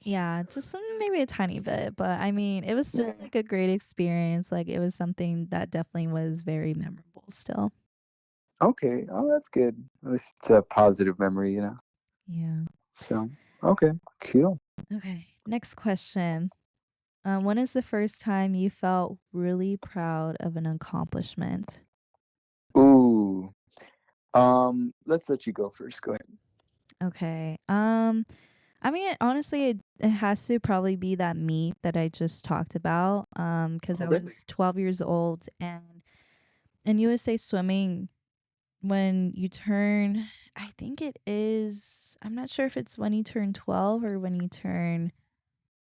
Yeah, just maybe a tiny bit, but I mean, it was still like a great experience. Like it was something that definitely was very memorable still. Okay. Oh, that's good. At least it's a positive memory. Yeah. So, okay, cool. Okay. Next question. When is the first time you felt really proud of an accomplishment? Ooh. Let's let you go first. Go ahead. Okay. I mean, honestly, it has to probably be that meet that I just talked about. Because Oh, I really? was 12 years old, and in USA swimming, when you turn, I think it is. I'm not sure if it's when you turn 12 or when you turn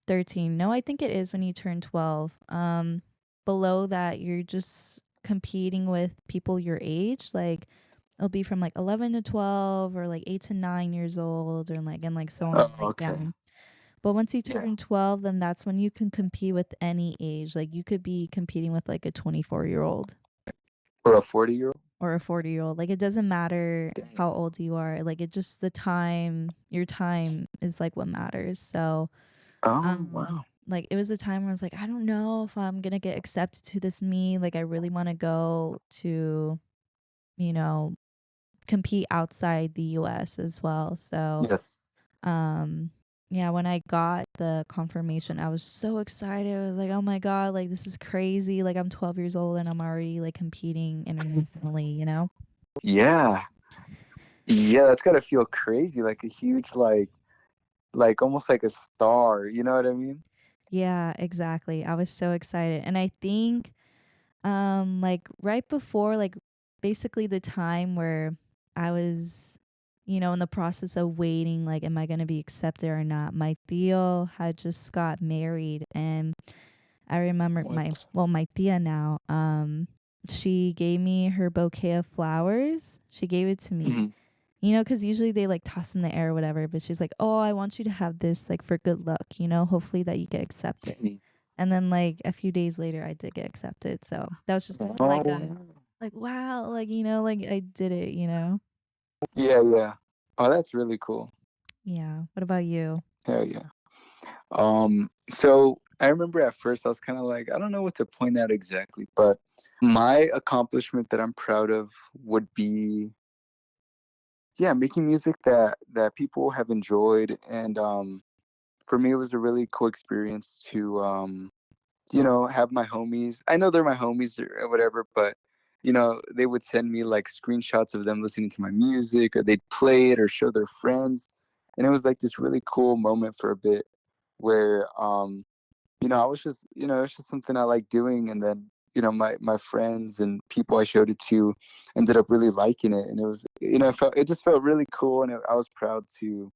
13. No, I think it is when you turn 12. Below that, you're just competing with people your age. Like, it'll be from like 11 to 12 or like 8 to 9 years old or like, and like so on Oh, and like okay. down. But once you Yeah. turn 12, then that's when you can compete with any age. Like, you could be competing with like a 24-year-old Or a 40-year-old? or a 40-year-old. Like, it doesn't matter Dang. how old you are. Like, it just, the time, your time is like what matters. So, Oh, wow. like, it was a time where I was like, I don't know if I'm gonna get accepted to this meet. Like, I really want to go to, you know, compete outside the US as well. So, Yes. um yeah, when I got the confirmation, I was so excited. I was like, oh my god, like this is crazy. Like, I'm 12 years old and I'm already like competing internationally, you know? Yeah. Yeah, that's gotta feel crazy, like a huge, like almost like a star. You know what I mean? Yeah, exactly. I was so excited. And I think like right before, like basically the time where I was, in the process of waiting, like, am I going to be accepted or not, my Theo had just got married. And I remember What? my tia now, she gave me her bouquet of flowers. She gave it to me, Hmm. because usually they like toss in the air or whatever, but she's like, oh, I want you to have this like for good luck, hopefully that you get accepted. And then like a few days later, I did get accepted. So that was just kind of like a, Oh, like, wow, like, like I did it. yeah, yeah. Oh, that's really cool. Yeah. What about you? Hell yeah. So I remember at first I was kind of like, I don't know what to point out exactly, but my accomplishment that I'm proud of would be, yeah, making music that people have enjoyed, and for me it was a really cool experience to have my homies. I know they're my homies or whatever, but they would send me like screenshots of them listening to my music, or they'd play it or show their friends, and it was like this really cool moment for a bit where I was just, it's just something I like doing. And then, my friends and people I showed it to ended up really liking it. And it was, it just felt really cool. And I was proud to,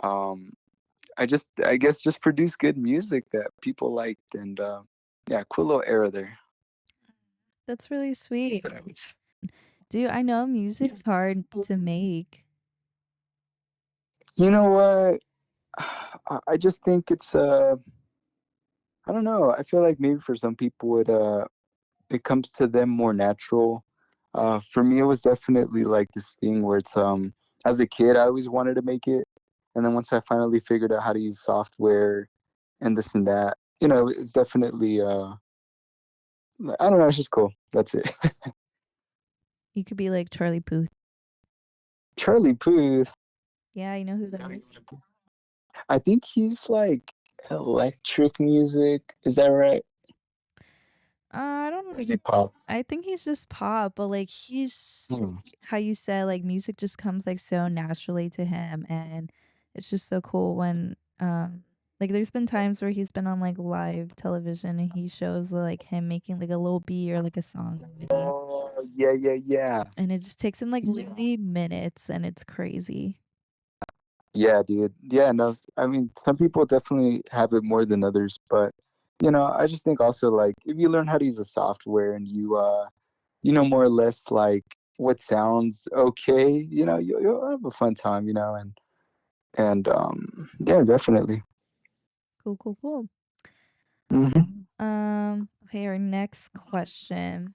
um, I guess, just produce good music that people liked. And, yeah, cool little era there. That's really sweet. But I was, Dude, I know music's hard to make. you know what? I just think it's, I don't know. I feel like maybe for some people it comes to them more natural. For me, it was definitely like this thing where it's as a kid, I always wanted to make it, and then once I finally figured out how to use software and this and that, it's definitely I don't know, it's just cool. That's it. You could be like Charlie Puth. Charlie Puth, Yeah, you know who that is? I think he's like electric music. Is that right? I Or don't. is he pop? I think he's just pop, but like he's like, Hmm. how you said, like music just comes like so naturally to him, and it's just so cool when like there's been times where he's been on like live television and he shows like him making like a little beat or like a song already, Oh, yeah, yeah, yeah. and it just takes him like literally minutes, and it's crazy. Yeah, dude. Yeah, no, I mean, some people definitely have it more than others, but I just think also like if you learn how to use a software and you know more or less like what sounds okay, you'll have a fun time, and yeah, definitely. Cool, cool, cool. Hmm. Okay, our next question.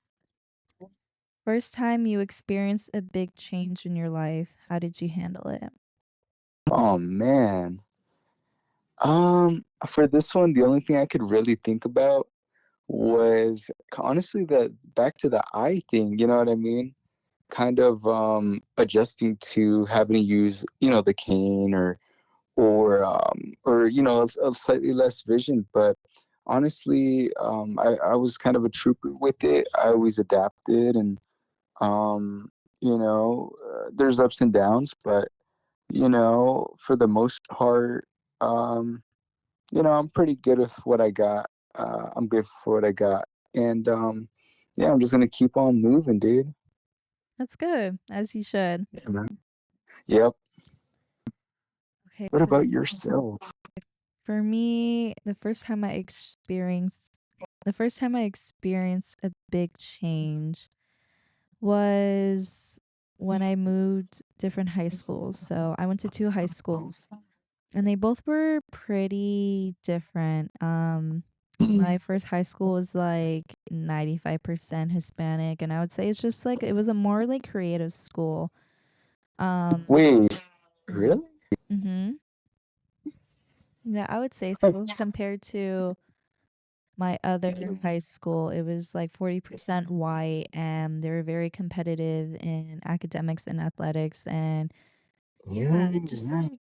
First time you experienced a big change in your life, how did you handle it? Oh man. For this one, the only thing I could really think about was honestly the back to the eye thing, you know what I mean? Kind of adjusting to having to use the cane or a slightly less vision. But honestly, I was kind of a trooper with it. I always adapted, and um, there's ups and downs, but for the most part, um, I'm pretty good with what I got. I'm grateful for what I got, and yeah, I'm just gonna keep on moving, dude. That's good, as you should. Yeah, man. Yep. Okay, What about yourself? for me, the first time I experienced a big change was when I moved different high schools. So I went to two high schools and they both were pretty different. My first high school was like 95% Hispanic, and I would say it's just like it was a more like creative school. Um, Wait, mhm. really? Mhm. Yeah, I would say so compared to my other high school. It was like 40% white, and they were very competitive in academics and athletics. And yeah, it just Oh, like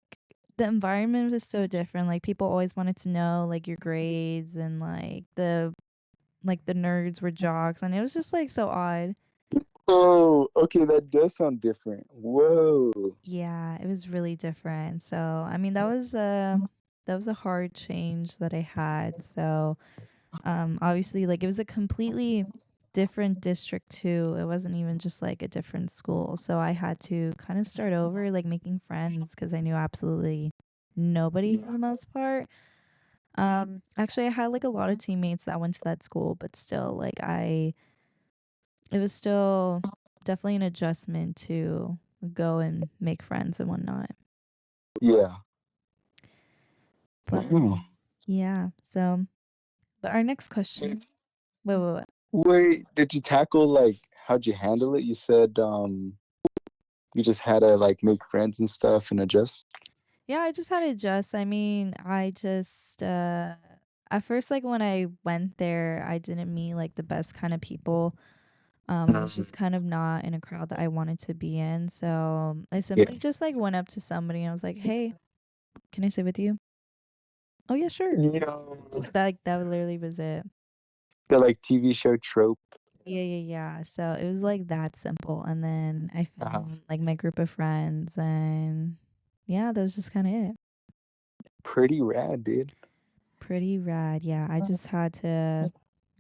the environment was so different. Like people always wanted to know like your grades, and like the nerds were jocks, and it was just like so odd. oh, okay, that does sound different. Whoa. Yeah, it was really different. So, I mean, that was a hard change that I had. So, obviously like it was a completely different district too. It wasn't even just like a different school. So I had to kind of start over like making friends cuz I knew absolutely nobody for the most part. Actually I had like a lot of teammates that went to that school, but still like I it was still definitely an adjustment to go and make friends and whatnot. Yeah. But Wow. yeah, so but our next question. Wait. Wait, did you tackle like how'd you handle it? You said you just had to like make friends and stuff and adjust. Yeah, I just had to adjust. I mean, I just at first like when I went there, I didn't meet like the best kind of people. I was just kind of not in a crowd that I wanted to be in. So I Yeah. simply just like went up to somebody and I was like, "Hey, can I sit with you?" "Oh yeah, sure." Yo, That literally was it. the like TV show trope. Yeah. So it was like that simple. And then I Uh-huh. found like my group of friends, and yeah, that was just kind of it. Pretty rad, dude. Pretty rad. Yeah, I just had to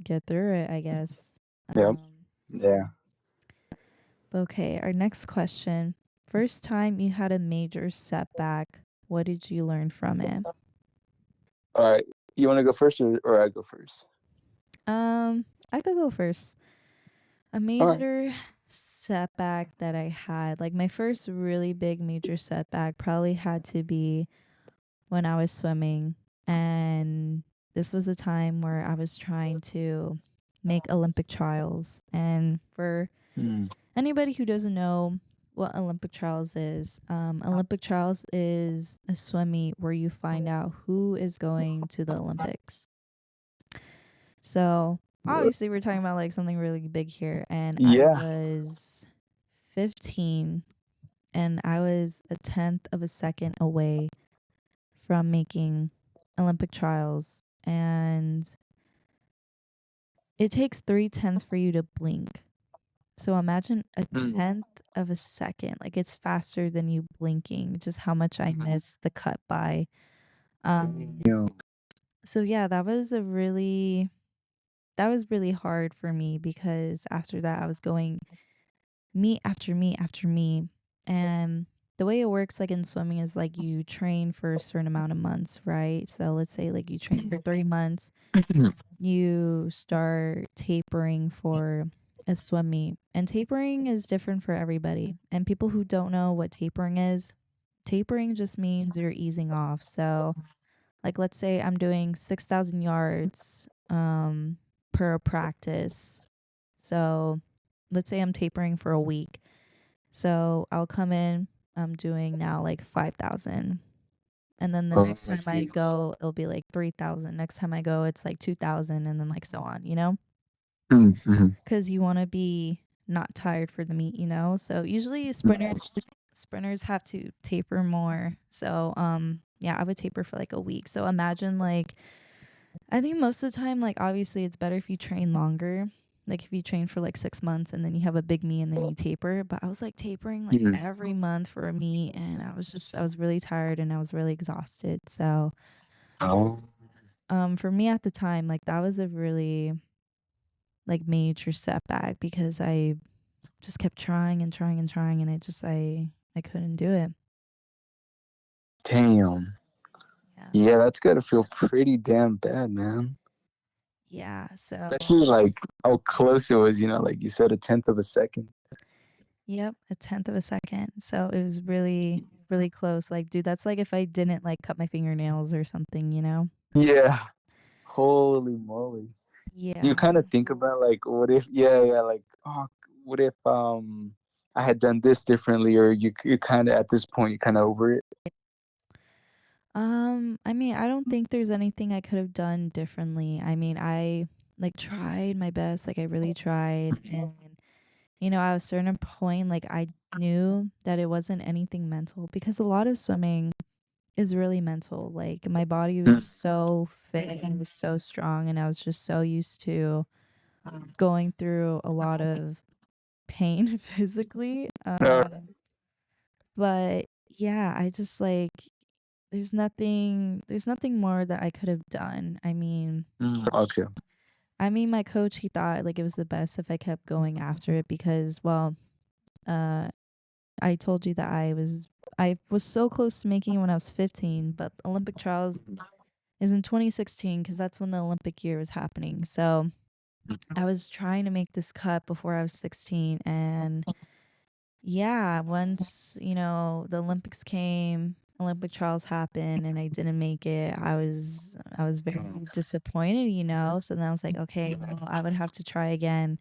get through it, I guess. Yep. Um, Yeah. okay, our next question. First time you had a major setback, what did you learn from it? All right. You want to go first or I go first? I could go first. A All right. major setback that I had, like my first really big major setback probably had to be when I was swimming. And this was a time where I was trying to make Olympic trials. And for Mm. anybody who doesn't know what Olympic trials is, Olympic trials is a swim meet where you find out who is going to the Olympics. So obviously, we're talking about like something really big here. And I Yeah. was 15, and I was a tenth of a second away from making Olympic trials. And it takes 3/10 for you to blink. So imagine a Mm. tenth of a second. Like it's faster than you blinking, just how much I missed the cut by. Um Yo. so yeah, that was really hard for me because after that I was going meet after meet after meet. And the way it works like in swimming is like you train for a certain amount of months, right? So let's say like you train for 3 months, you start tapering for a swim meet. And tapering is different for everybody. And people who don't know what tapering just means you're easing off. So, like, let's say I'm doing 6,000 yards per practice. So, let's say I'm tapering for a week. So, I'll come in, I'm doing now like 5,000, and then the Oh, next I time I see. go it'll be like 3,000. Next time I go it's like 2,000, and then like so on, Mm-hmm. because you want to be not tired for the meet, so usually sprinters have to taper more. So yeah, I would taper for like a week. So imagine like I think most of the time, like, obviously, it's better if you train longer. Like, if you train for like 6 months and then you have a big meet and then you taper. But I was like tapering like Mhm. every month for a meet, and I was really tired and I was really exhausted. So, Oh, for me at the time, like, that was a really like major setback because I just kept trying and trying and trying, and I couldn't do it. damn. Yeah. Yeah, that's gotta feel pretty damn bad, man. Yeah. So, Especially like how close it was, like you said, a tenth of a second. yep, a tenth of a second. So it was really, really close. Like, dude, that's like if I didn't like cut my fingernails or something, you know? Yeah. Holy moly. Do you Yeah. kind of think about like what if yeah, like oh what if I had done this differently, or you kind of at this point you kind of over it? I mean, I don't think there's anything I could have done differently. I mean, I like tried my best, like I really tried, and at a certain point, like I knew that it wasn't anything mental because a lot of swimming is really mental. Like my body was so fit and was so strong, and I was just so used to going through a lot of pain physically. Uh, But yeah, I just like there's nothing more that I could have done. okay. I mean my coach, he thought like it was the best if I kept going after it because, well, uh I told you that I was so close to making it when I was 15, but Olympic trials is in 2016 cuz that's when the Olympic year was happening. So, I was trying to make this cut before I was 16, and yeah, once, the Olympics came, Olympic trials happened and I didn't make it, I was very disappointed, So then I was like, okay, well, I would have to try again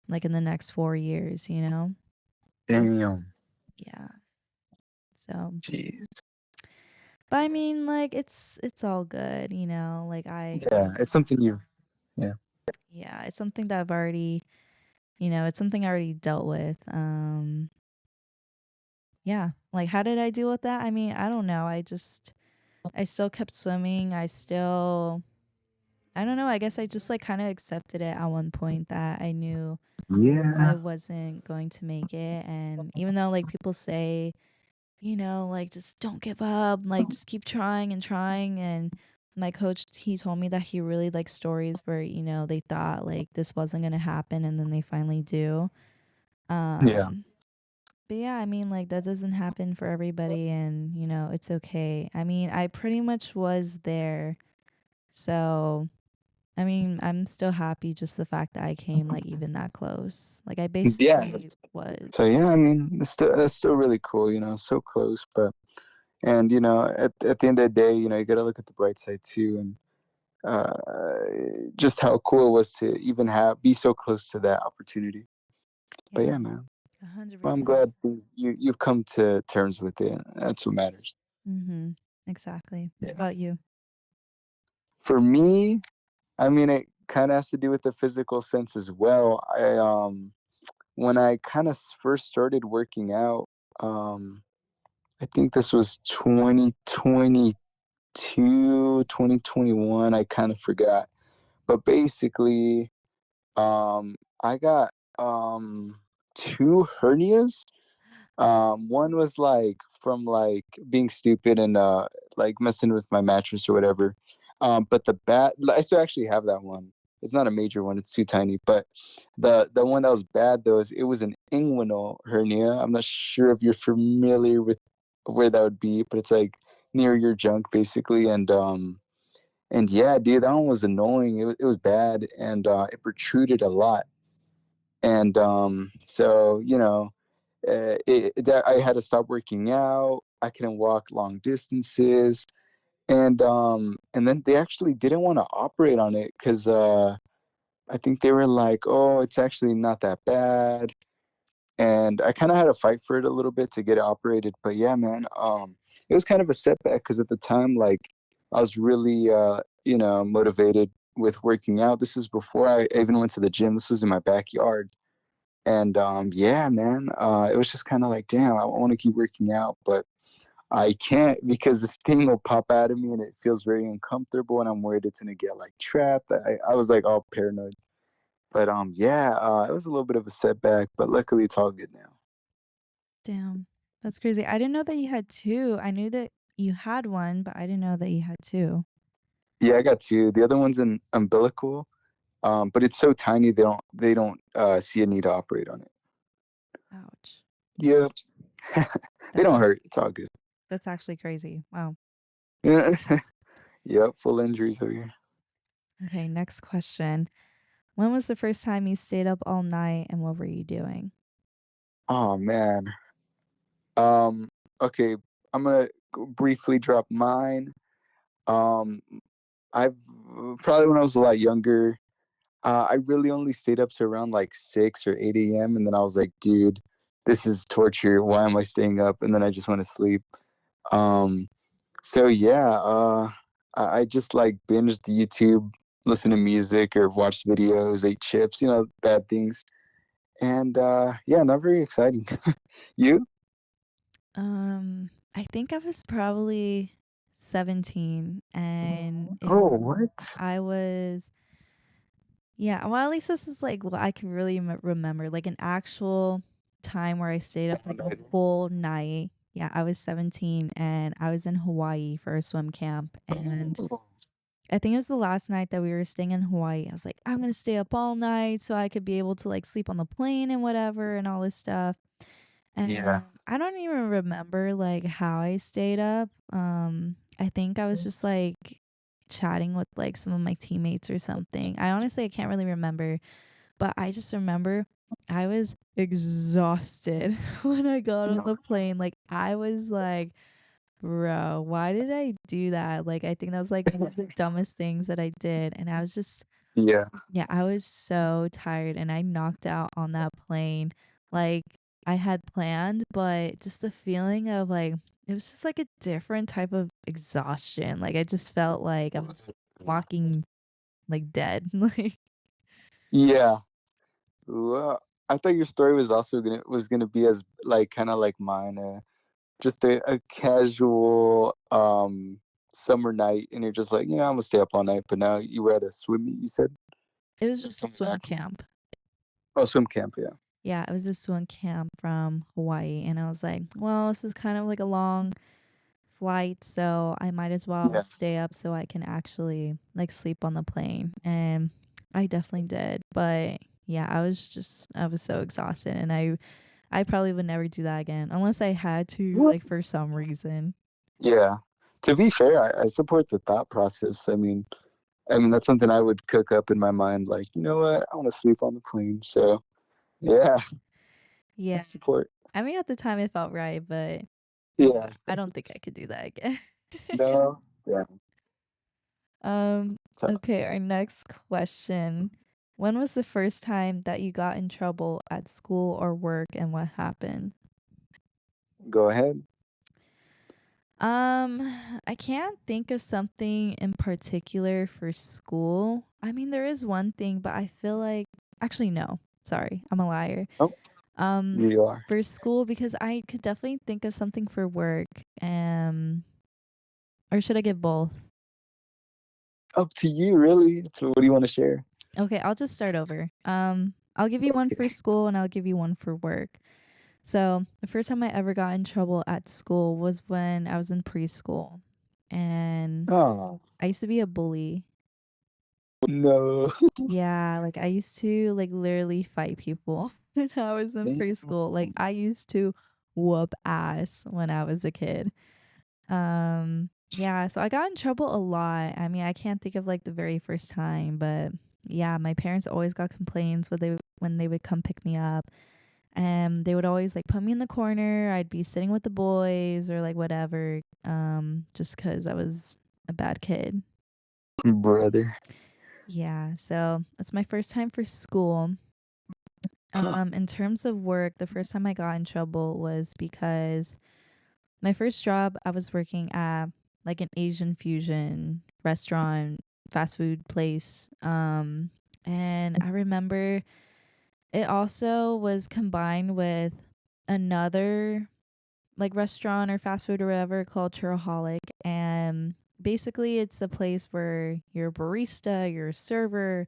like in the next 4 years, you know? Damn. Yeah. So, Jeez. but I mean, like it's all good, Like Yeah, it's something you. Yeah. yeah, it's something that I've already, it's something I already dealt with. Yeah. Like how did I deal with that? I mean, I don't know. I still kept swimming. I don't know. I guess I just like kind of accepted it at one point that I knew I Yeah. wasn't going to make it. And even though like people say, like just don't give up, like just keep trying and trying. And my coach, he told me that he really likes stories where, they thought like this wasn't going to happen and then they finally do. Yeah. Um, but yeah, I mean, like that doesn't happen for everybody, and it's okay. I mean, I pretty much was there. So, I mean, I'm still happy just the fact that I came like even that close. Like I Yeah. basically was. So yeah, I mean, that's still really cool, so close, but and at the end of the day, you got to look at the bright side too, and just how cool it was to even have be so close to that opportunity. But Yeah, yeah, man. hundred Well, I'm percent. glad you've come to terms with it. That's what matters. Mhm. Exactly. What Yeah. about you? For me, I mean, it kind of has to do with the physical sense as well. I when I kind of first started working out, um, I think this was 2022, 2021. I kind of forgot, but basically, I got two hernias. One was like from like being stupid and like messing with my mattress or whatever. But the bad, I still actually have that one. It's not a major one; it's too tiny. But the one that was bad though is it was an inguinal hernia. I'm not sure if you're familiar with where that would be, but it's like near your junk basically. And yeah, dude, that one was annoying. It was bad, and it protruded a lot. And so that I had to stop working out. I couldn't walk long distances, and then they actually didn't want to operate on it because I think they were like, "Oh, it's actually not that bad." And I kind of had to fight for it a little bit to get it operated. But yeah, man, it was kind of a setback because at the time, like, I was really, motivated with working out. This was before I even went to the gym. This was in my backyard. And yeah, man, it was just kind of like, damn, I want to keep working out, but I can't because this thing will pop out of me and it feels very uncomfortable and I'm worried it's gonna get like trapped. I was like all paranoid. But yeah, it was a little bit of a setback, but luckily it's all good now. Damn. That's crazy. I didn't know that you had two. I knew that you had one, but I didn't know that you had two. Yeah, I got two. The other one's an umbilical, but it's so tiny they don't see a need to operate on it. Ouch. Yep. They That's don't hurt. It's all good. that's actually crazy. Wow. Yep, full injuries over here. Okay, next question. When was the first time you stayed up all night and what were you doing? Oh man. Um, okay, I'm gonna briefly drop mine. Um, I've probably when I was a lot younger, I really only stayed up to around like 6 or 8 a.m. and then I was like, dude, this is torture. Why am I staying up? And then I just went to sleep. Um, so yeah, I just like binged YouTube, listened to music or watched videos, ate chips, bad things. And yeah, not very exciting. You? I think I was probably 17 and Oh, what? I was yeah, well at least this is like what I can really remember, like an actual time where I stayed up like a full night. Yeah, I was 17 and I was in Hawaii for a swim camp and I think it was the last night that we were staying in Hawaii. I was like, I'm gonna stay up all night so I could be able to like sleep on the plane and whatever and all this stuff. Yeah. And I don't even remember like how I stayed up. I think I was just like chatting with like some of my teammates or something. I can't really remember, but I just remember I was exhausted when I got on the plane. Like I was like, bro, why did I do that? Like I think that was like one of the dumbest things that I did. And I was just Yeah. yeah, I was so tired and I knocked out on that plane. Like I had planned, but just the feeling of like it was just like a different type of exhaustion. Like I just felt like I was walking like dead. Like Yeah. Well, I thought your story was gonna be as like kind of like mine, just a casual summer night, and you're just like, yeah, I'm gonna stay up all night. But now you were at a swim meet, you said? it was just a swim camp. Oh, swim camp, yeah. Yeah, it was a swim camp from Hawaii and I was like, well, this is kind of like a long flight, so I might as well Yeah. stay up so I can actually like sleep on the plane. And I definitely did. But yeah, I was so exhausted and I probably would never do that again unless I had to like for some reason. Yeah. To be fair, I support the thought process. I mean that's something I would cook up in my mind. Like, you know what? I want to sleep on the plane. So yeah, I Yeah. support. I mean at the time it felt right, but Yeah. I don't think I could do that again. No. Yeah. um So okay, our next question. When was the first time that you got in trouble at school or work and what happened? go ahead. Um, I can't think of something in particular for school. I mean, there is one thing, but I feel like actually no. Sorry, I'm a liar. Oh, Um, you are. for school because I could definitely think of something for work. Or should I give both? Up to you, really. So what do you want to share? Okay, I'll just start over. I'll give you one for Okay. school and I'll give you one for work. So, the first time I ever got in trouble at school was when I was in preschool. And Oh I used to be a bully. no. Yeah, like I used to like literally fight people when I was in preschool. Like I used to whoop ass when I was a kid. Yeah, so I got in trouble a lot. I mean, I can't think of like the very first time, but yeah, my parents always got complaints when they would come pick me up. And they would always like put me in the corner. I'd be sitting with the boys or like whatever just cuz I was a bad kid. Brother. Yeah, so it's my first time for school. Huh. In terms of work, the first time I got in trouble was because my first job I was working at like an Asian fusion restaurant, fast food place. And I remember it also was combined with another like restaurant or fast food or whatever called Churroholic, and basically it's a place where you're a barista, you're a server.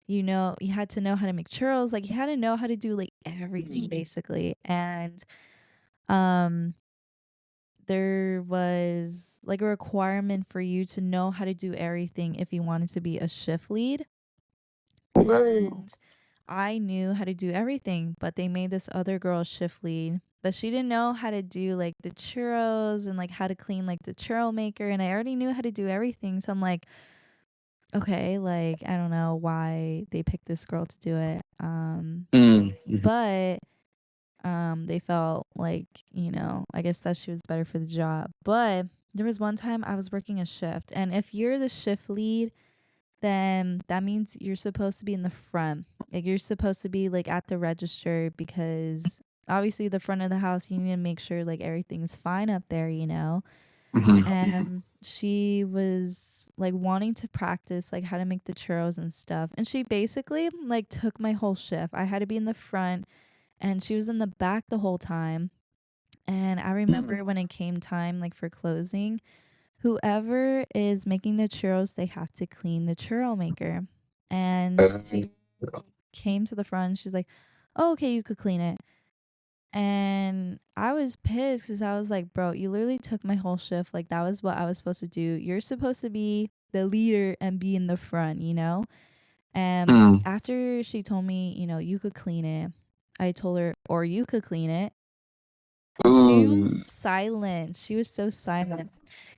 You know, you had to know how to make churros. Like you had to know how to do like everything basically. And um there was like a requirement for you to know how to do everything if you wanted to be a shift lead. Whoa. And I knew how to do everything, but they made this other girl shift lead, but she didn't know how to do like the churros and like how to clean like the churro maker. And I already knew how to do everything. So I'm like, okay, like I don't know why they picked this girl to do it. Mm-hmm. But they felt like, you know, I guess that she was better for the job. But there was one time I was working a shift, and if you're the shift lead, then that means you're supposed to be in the front. Like you're supposed to be like at the register, because obviously the front of the house, you need to make sure like everything's fine up there, you know. Mm-hmm. And she was like wanting to practice like how to make the churros and stuff, and she basically like took my whole shift. I had to be in the front and she was in the back the whole time. And I remember when it came time like for closing, whoever is making the churros, they have to clean the churro maker. And she came to the front. She's like, "Oh, okay, you could clean it." And I was pissed because I was like, "Bro, you literally took my whole shift. Like that was what I was supposed to do. You're supposed to be the leader and be in the front, you know?" And Mm. after she told me, you know, you could clean it, I told her, "Or you could clean it." She was Ooh. silent. She was so silent.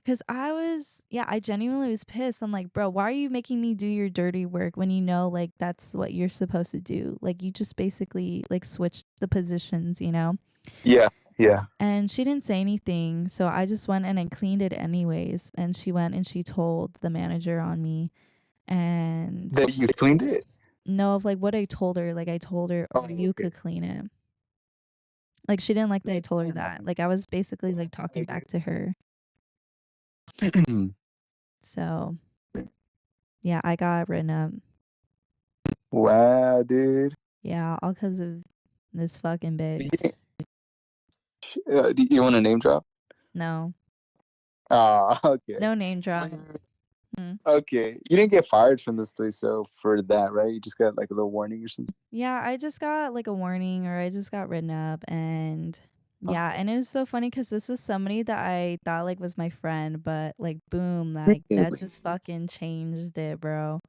Cause I was, yeah, I genuinely was pissed. I'm like, bro, why are you making me do your dirty work when you know, like, that's what you're supposed to do? Like, you just basically, like, switched the positions, you know? Yeah, yeah. And she didn't say anything. So I just went and I cleaned it anyways. And she went and she told the manager on me. And That you cleaned it? no, of like what I told her, like, I told her, Oh, or you okay. could clean it. Like, she didn't like that I told her that. Like, I was basically, like, talking back to her. So yeah, I got written up. Wow, dude. Yeah, all because of this fucking bitch. Do you want a name drop? No, Ah, okay. no name drop. Mm. Okay. You didn't get fired from this place, so for that, right? You just got like a little warning or something. Yeah, I just got like a warning, or I just got written up, and yeah, and it was so funny because this was somebody that I thought like was my friend, but like boom, like that Really? just fucking changed it, bro.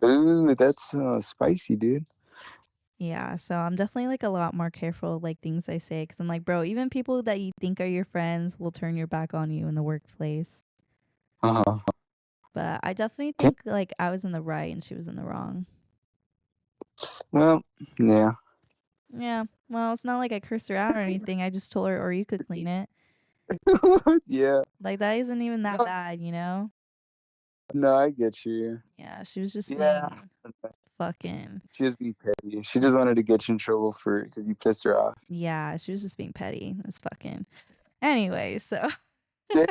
Ooh, that's spicy, dude. Yeah, so I'm definitely like a lot more careful like things I say, because I'm like, bro, even people that you think are your friends will turn your back on you in the workplace. Uh-huh. But I definitely Damn. think like I was in the right and she was in the wrong. Well, yeah. Yeah. Well, it's not like I cursed her out or anything. I just told her, or you could clean it. Yeah. Like that isn't even that bad, you know? No, I get you. Yeah, she was just Yeah. being fucking, She just being petty. She just wanted to get you in trouble for because you pissed her off. yeah, she was just being petty. It's fucking. Anyway, so Damn,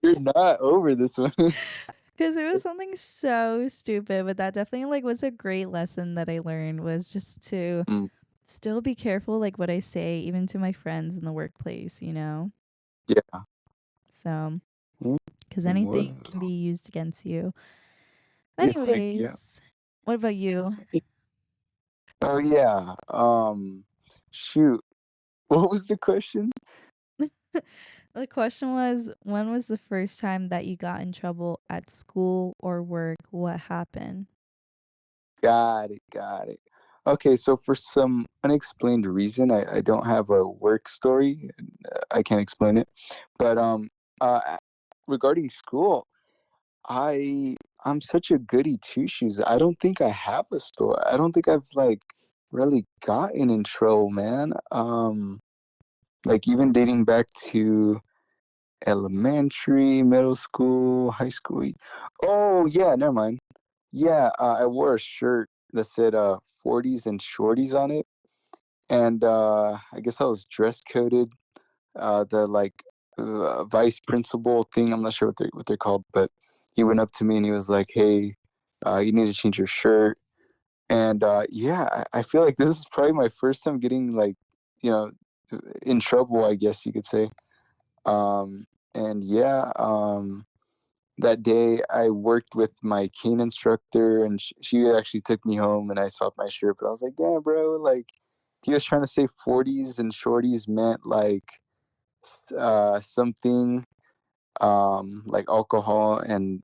you're not over this one. because it was something so stupid, but that definitely like was a great lesson that I learned, was just to Mm, still be careful like what I say, even to my friends in the workplace, you know? yeah. So, Mm, because anything can whoa. be used against you. Heck yeah. Anyways, what about you? Oh yeah. Shoot. What was the question? The question was, when was the first time that you got in trouble at school or work? What happened? Got it. Got it. Okay, so for some unexplained reason, I don't have a work story. I can't explain it. But uh, regarding school, I'm such a goody two shoes. I don't think I have a story. I don't think I've like really gotten in trouble, man. Like even dating back to elementary, middle school, high school. Oh yeah, never mind. Yeah, I wore a shirt that said 40s and shorties on it, and I guess I was dress coded. The like vice principal thing, I'm not sure what they're called, but he went up to me and he was like, "Hey, you need to change your shirt." And yeah, I feel like this is probably my first time getting like, you know, in trouble, I guess you could say. And yeah, that day I worked with my cane instructor, and she actually took me home, and I swapped my shirt. But I was like, damn, bro, like he was trying to say 40s and shorties meant like something like alcohol and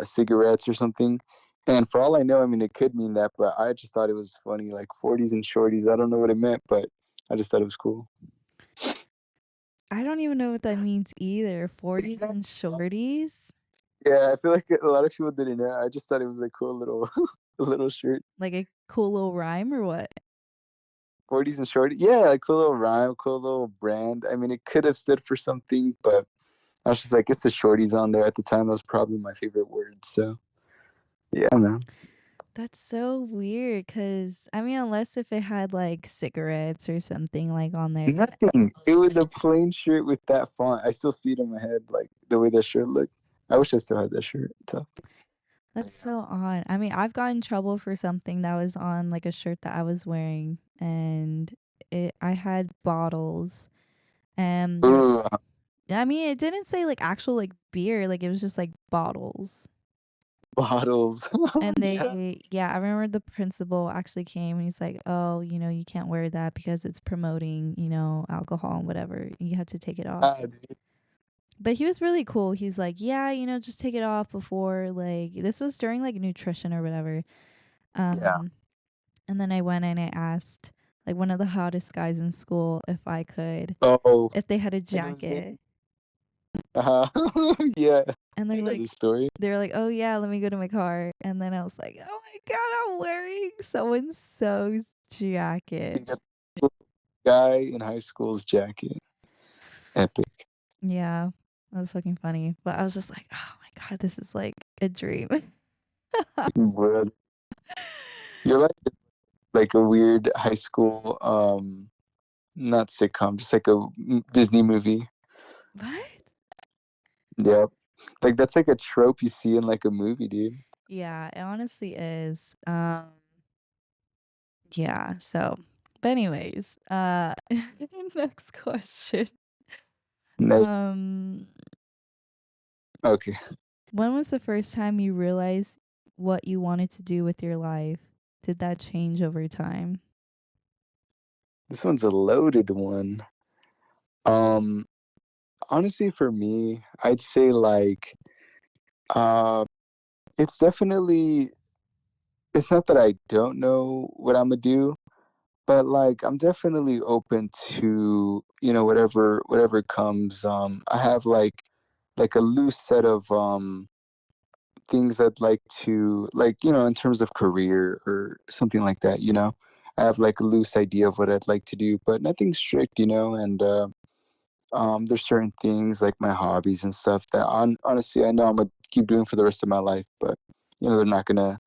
cigarettes or something. And for all I know, I mean, it could mean that, but I just thought it was funny, like 40s and shorties. I don't know what it meant, but I just thought it was cool. I don't even know what that means either. 40s and shorties? Yeah, I feel like a lot of people didn't know. I just thought it was a cool little, a little shirt. Like a cool little rhyme or what? 40s and shorties. Yeah, a cool little rhyme, cool little brand. I mean, it could have stood for something, but I was just like, it's the shorties on there at the time. That was probably my favorite word. So yeah, man. That's so weird because, I mean, unless if it had like cigarettes or something like on there. Nothing. It was a plain shirt with that font. I still see it in my head, like the way that shirt looked. I wish I still had that shirt. So. That's so odd. I mean, I've gotten in trouble for something that was on like a shirt that I was wearing, and I had bottles, and there. Ooh, I mean, it didn't say like actual like beer, like it was just like bottles. bottles. And Yeah. yeah, I remember the principal actually came and he's like, "Oh, you can't wear that because it's promoting, alcohol and whatever. You have to take it off." Dude. But he was really cool. He's like, "Yeah, just take it off before like this was during like nutrition or whatever." Yeah. Um and then I went and I asked like one of the hottest guys in school Oh, if they had a I know his jacket. name. Uh-huh. Yeah. And I they're know like the story. they were like, "Oh yeah, let me go to my car." And then I was like, "Oh my god, I'm wearing so and so's You jacket." got the guy in high school's jacket. Epic. Yeah, that was fucking funny. But I was just like, "Oh my god, this is like a dream." Bro, you're like a weird high school not sitcom, just like a Disney movie. What? Yep. Like that's like a trope you see in like a movie, dude. Yeah, it honestly is. Yeah, so but anyways, next question. Nice. Um Okay. when was the first time you realized what you wanted to do with your life? Did that change over time? This one's a loaded one. Um Honestly for me, I'd say like uh it's definitely it's not that I don't know what I'm gonna do, but like I'm definitely open to, whatever comes. I have like a loose set of things I'd like to, like, in terms of career or something like that, I have like a loose idea of what I'd like to do, but nothing strict, and there's certain things like my hobbies and stuff that honestly I know I'm gonna keep doing for the rest of my life, but they're not gonna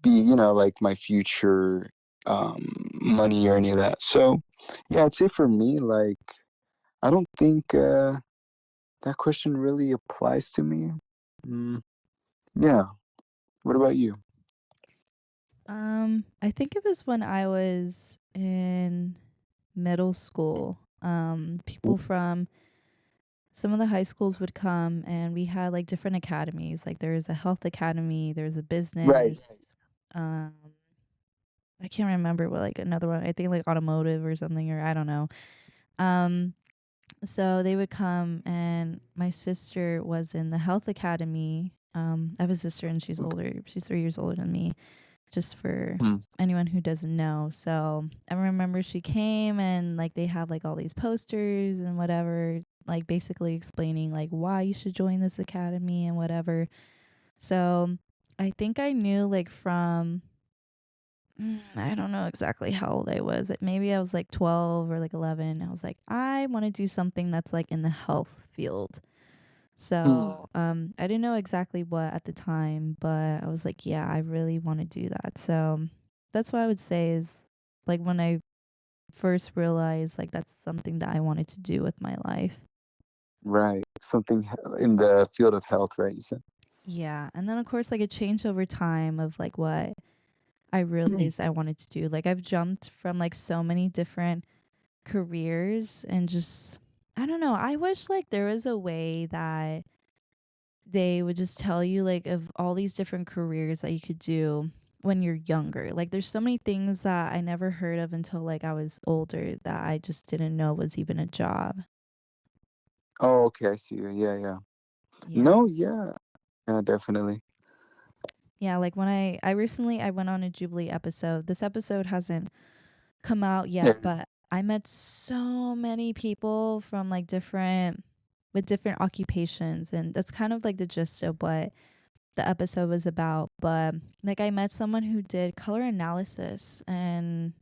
be, like my future money or any of that. So yeah, I'd say for me, like I don't think that question really applies to me. Mm, yeah. What about you? I think it was when I was in middle school. People from some of the high schools would come and we had like different academies. Like there was a health academy, there was a Right. business. Um, I can't remember what like another one. I think like automotive or something, or I don't know. Um, so they would come and my sister was in the health academy. I have a sister and she's older. She's 3 years older than me, just for Mm, anyone who doesn't know. So I remember she came and like they have like all these posters and whatever, like basically explaining like why you should join this academy and whatever. So I think I knew like from I don't know exactly how old I was. Maybe I was like 12 or like 11. I was like, I want to do something that's like in the health field. mm, So I didn't know exactly what at the time, but I was like, yeah, I really want to do that. So that's what I would say is like when I first realized like that's something that I wanted to do with my life. right. Something in the field of health, right? You said. Yeah. And then of course like it changed over time of like what I realized I wanted to do. Like I've jumped from like so many different careers and just I don't know. I wish like there was a way that they would just tell you like of all these different careers that you could do when you're younger. Like there's so many things that I never heard of until like I was older that I just didn't know was even a job. Oh, okay, I see you. Yeah, yeah. Yeah. No, yeah, yeah, definitely. Yeah, like when I recently I went on a Jubilee episode. This episode hasn't come out Yeah, yet, but I met so many people from like different with different occupations, and that's kind of like the gist of what the episode was about. But like I met someone who did color analysis, and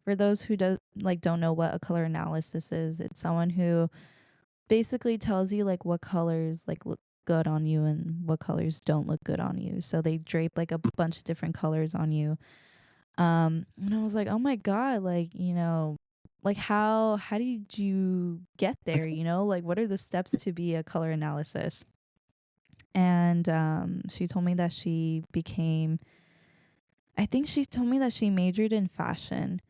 for those who don't know what a color analysis is, it's someone who basically tells you like what colors like look good on you and what colors don't look good on you. So they drape like a bunch of different colors on you. And I was like, "Oh my god, like, like how did you get there, you know? Like what are the steps to be a color analysis?" And she told me that she became I think she told me that she majored in fashion,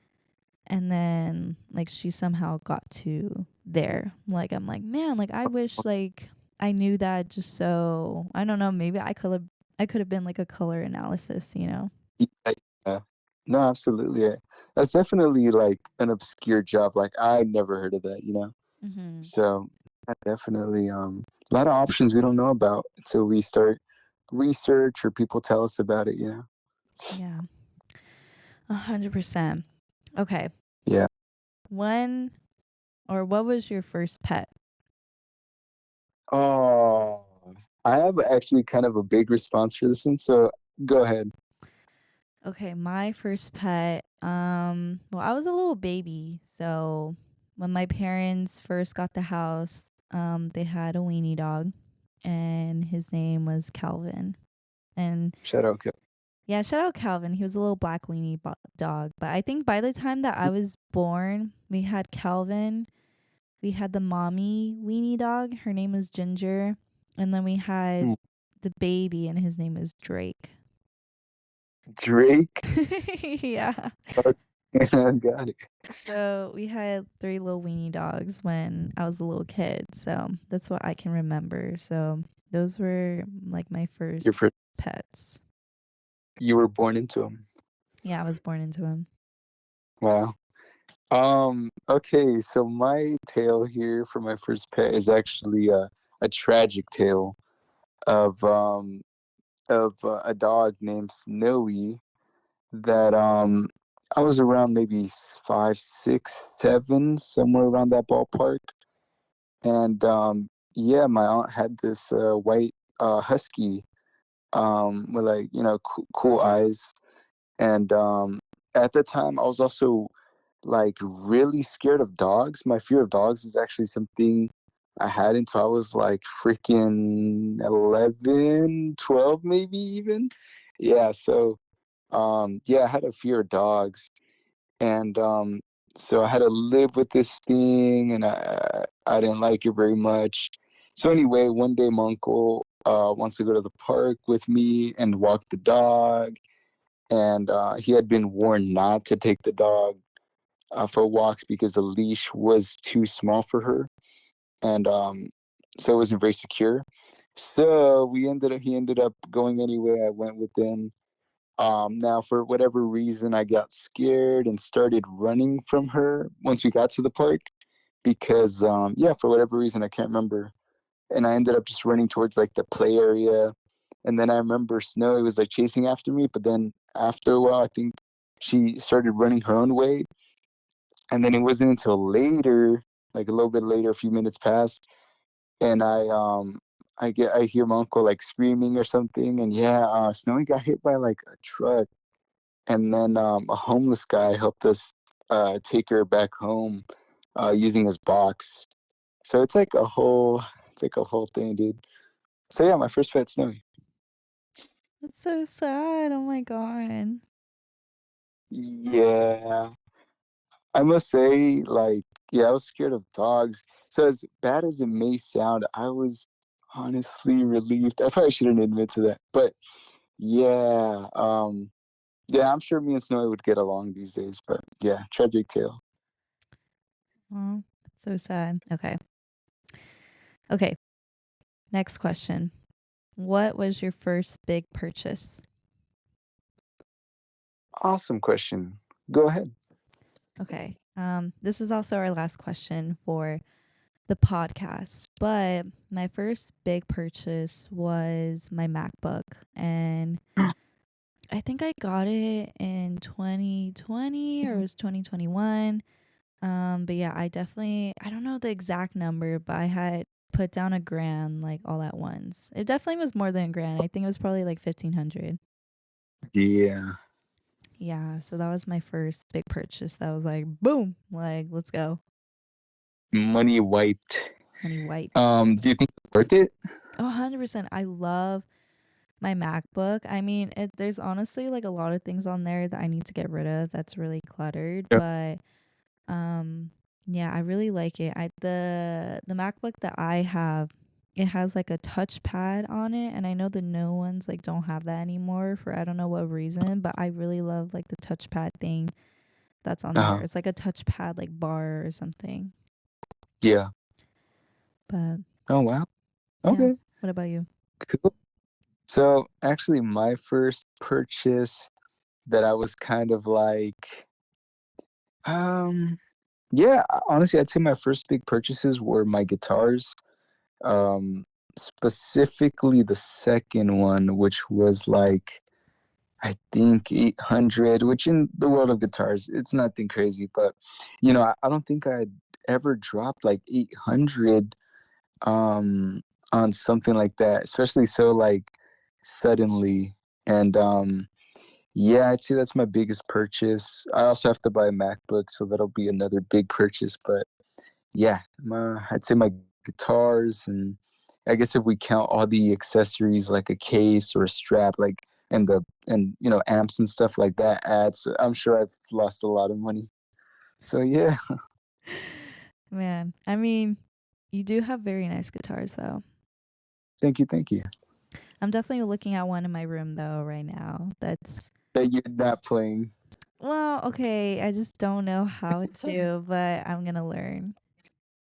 and then like she somehow got to there. Like I'm like, "Man, like I wish like I knew that just so I don't know, maybe I could have been like a color analysis, you know?" yeah, yeah. No, absolutely. Yeah. That's definitely like an obscure job. Like I never heard of that, you know. Mhm. So yeah, definitely a lot of options we don't know about until we start research or people tell us about it, you know. Yeah. 100%. Okay. Yeah. When or what was your first pet? Oh, I have actually kind of a big response for this one, so go ahead. Okay, my first pet, well, I was a little baby, so when my parents first got the house, they had a weenie dog, and his name was Calvin. And Shout out. yeah, shout out Calvin. He was a little black weenie dog. But I think by the time that I was born, we had Calvin. We had the mommy weenie dog. Her name was Ginger. And then we had Hmm, the baby, and his name is Drake. Drake. Yeah. Got it. So we had three little weenie dogs when I was a little kid. So that's what I can remember. So those were like my Your first first, pets. you were born into him. Yeah, I was born into them. Wow. Okay, so my tale here for my first pet is actually a tragic tale of a dog named Snowy that I was around maybe 5, 6, 7, somewhere around that ballpark. And yeah, my aunt had this white husky with like, you know, cool eyes. And at the time I was also like really scared of dogs. My fear of dogs is actually something I had until I was like freaking 11, 12, maybe even. Yeah, so yeah, I had a fear of dogs. And so I had to live with this thing, and I didn't like it very much. So anyway, one day my uncle wants to go to the park with me and walk the dog, and he had been warned not to take the dog for walks because the leash was too small for her, and so it wasn't very secure. So he ended up going anyway. I went with him. Now for whatever reason, I got scared and started running from her once we got to the park because yeah, for whatever reason I can't remember, and I ended up just running towards like the play area, and then I remember Snowy was like chasing after me, but then after a while, I think she started running her own way, and then it wasn't until later, like a little bit later, a few minutes passed, and I hear my uncle like screaming or something, and yeah, Snowy got hit by like a truck, and then a homeless guy helped us take her back home using his box. So it's like a whole thing, dude. So yeah, my first pet, Snowy. That's so sad. Oh my god. Yeah, I must say, like, yeah, I was scared of dogs. So as bad as it may sound, I was honestly relieved. I probably shouldn't admit to that, but yeah, yeah, I'm sure me and Snowy would get along these days. But yeah, tragic tale. Oh, that's so sad. Okay. Okay. Next question. What was your first big purchase? Awesome question. Go ahead. Okay. This is also our last question for the podcast, but my first big purchase was my MacBook, and I think I got it in 2020 or it was 2021. But yeah, I don't know the exact number, but I had put down a grand like all at once. It definitely was more than a grand. I think it was probably like 1,500. Yeah. Yeah, so that was my first big purchase. That was like boom, like let's go. Money wiped. Money wiped. Do you think it's worth it? Oh, 100%. I love my MacBook. I mean, there's honestly like a lot of things on there that I need to get rid of that's really cluttered, Yeah. but um yeah, I really like it. The MacBook that I have, it has like a touchpad on it, and I know the new ones like don't have that anymore for I don't know what reason, but I really love like the touchpad thing that's on there. Uh-huh. It's like a touchpad like bar or something. Yeah. But Oh wow. yeah, Okay. what about you? Cool. So actually my first purchase that I was kind of like um yeah, honestly I'd say my first big purchases were my guitars. Um Specifically the second one, which was like I think 800, which in the world of guitars, it's nothing crazy, but I don't think I'd ever dropped like 800 um on something like that, especially so like suddenly. And yeah, I'd say that's my biggest purchase. I also have to buy a MacBook, so that'll be another big purchase, but yeah, I'd say my guitars, and I guess if we count all the accessories like a case or a strap, like and amps and stuff like that adds. I'm sure I've lost a lot of money. So yeah, Man, I mean, you do have very nice guitars though. thank you. I'm definitely looking at one in my room though right now. That's That you're not playing. well, okay. I just don't know how to, but I'm gonna learn.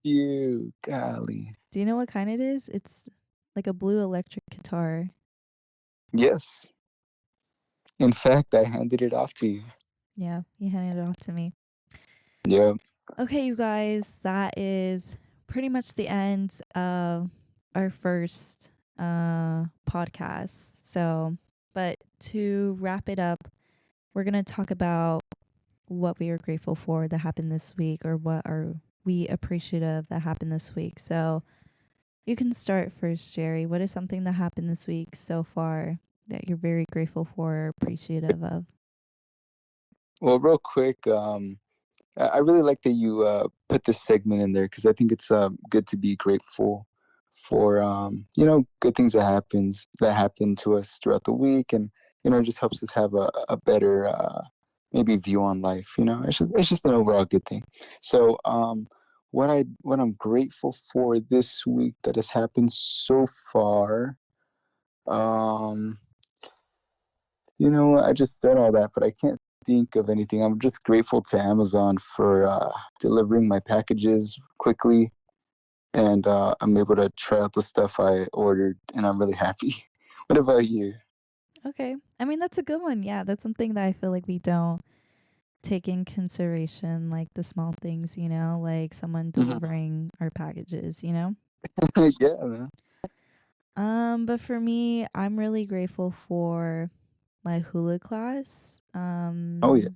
You golly. Do you know what kind it is? It's like a blue electric guitar. Yes. In fact, I handed it off to you. Yeah, you handed it off to me. Yeah. Okay, you guys, that is pretty much the end of our first podcast. So, but to wrap it up, we're going to talk about what we are grateful for that happened this week, or what are we appreciative that happened this week. So, you can start first, Jerry. What is something that happened this week so far that you're very grateful for or appreciative of? Well, real quick, I really like that you put this segment in there because I think it's good to be grateful for good things that happen to us throughout the week, and it just helps us have a better maybe view on life. It's just an overall good thing. So what I'm grateful for this week that has happened so far. Um, I just said all that, but I can't think of anything. I'm just grateful to Amazon for delivering my packages quickly, and I'm able to try out the stuff I ordered, and I'm really happy. What about you? Okay. I mean, that's a good one. Yeah, that's something that I feel like we don't take in consideration, like the small things, like someone Mhm. delivering our packages. Yeah, man. But for me, I'm really grateful for my hula class. Oh yeah.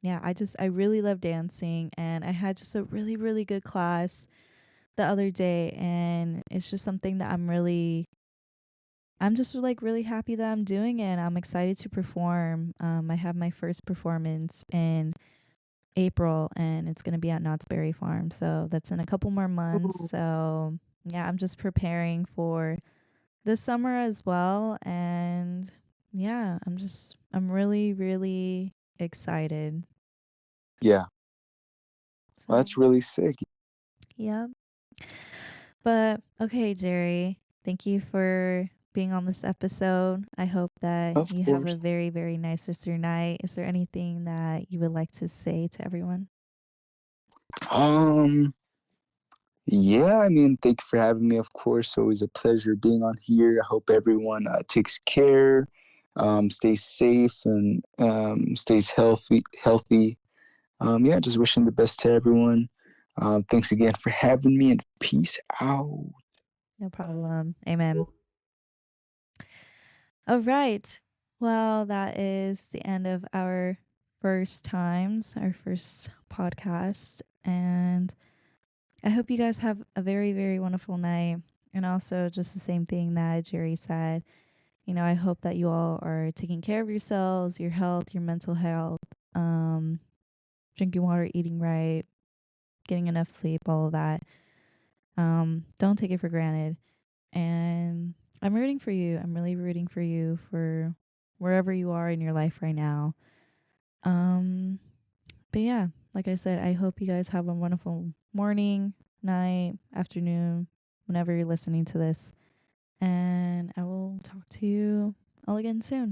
Yeah, I really love dancing, and I had just a really, really good class the other day, and it's just something that I'm just like really happy that I'm doing it, and I'm excited to perform. I have my first performance in April, and it's going to be at Knott's Berry Farm. So that's in a couple more months. So yeah, I'm just preparing for this summer as well. And yeah, I'm really, really excited. Yeah. Well, So that's really sick. yeah. But okay, Jerry, thank you for being on this episode. I hope that Of you have a course. very, very nice rest of your night. Is there anything that you would like to say to everyone? Um, yeah, I mean, thank you for having me. Of course, always a pleasure being on here. I hope everyone takes care, stays safe, and stays healthy. Healthy. Yeah, just wishing the best to everyone. Thanks again for having me, and peace out. No problem. Amen. All right. Well, that is the end of our our first podcast. And I hope you guys have a very, very wonderful night. And also, just the same thing that Jerry said. I hope that you all are taking care of yourselves, your health, your mental health, um, drinking water, eating right, getting enough sleep, all of that. Don't take it for granted. And I'm rooting for you. I'm really rooting for you for wherever you are in your life right now. Um, but yeah, like I said, I hope you guys have a wonderful morning, night, afternoon, whenever you're listening to this. And I will talk to you all again soon.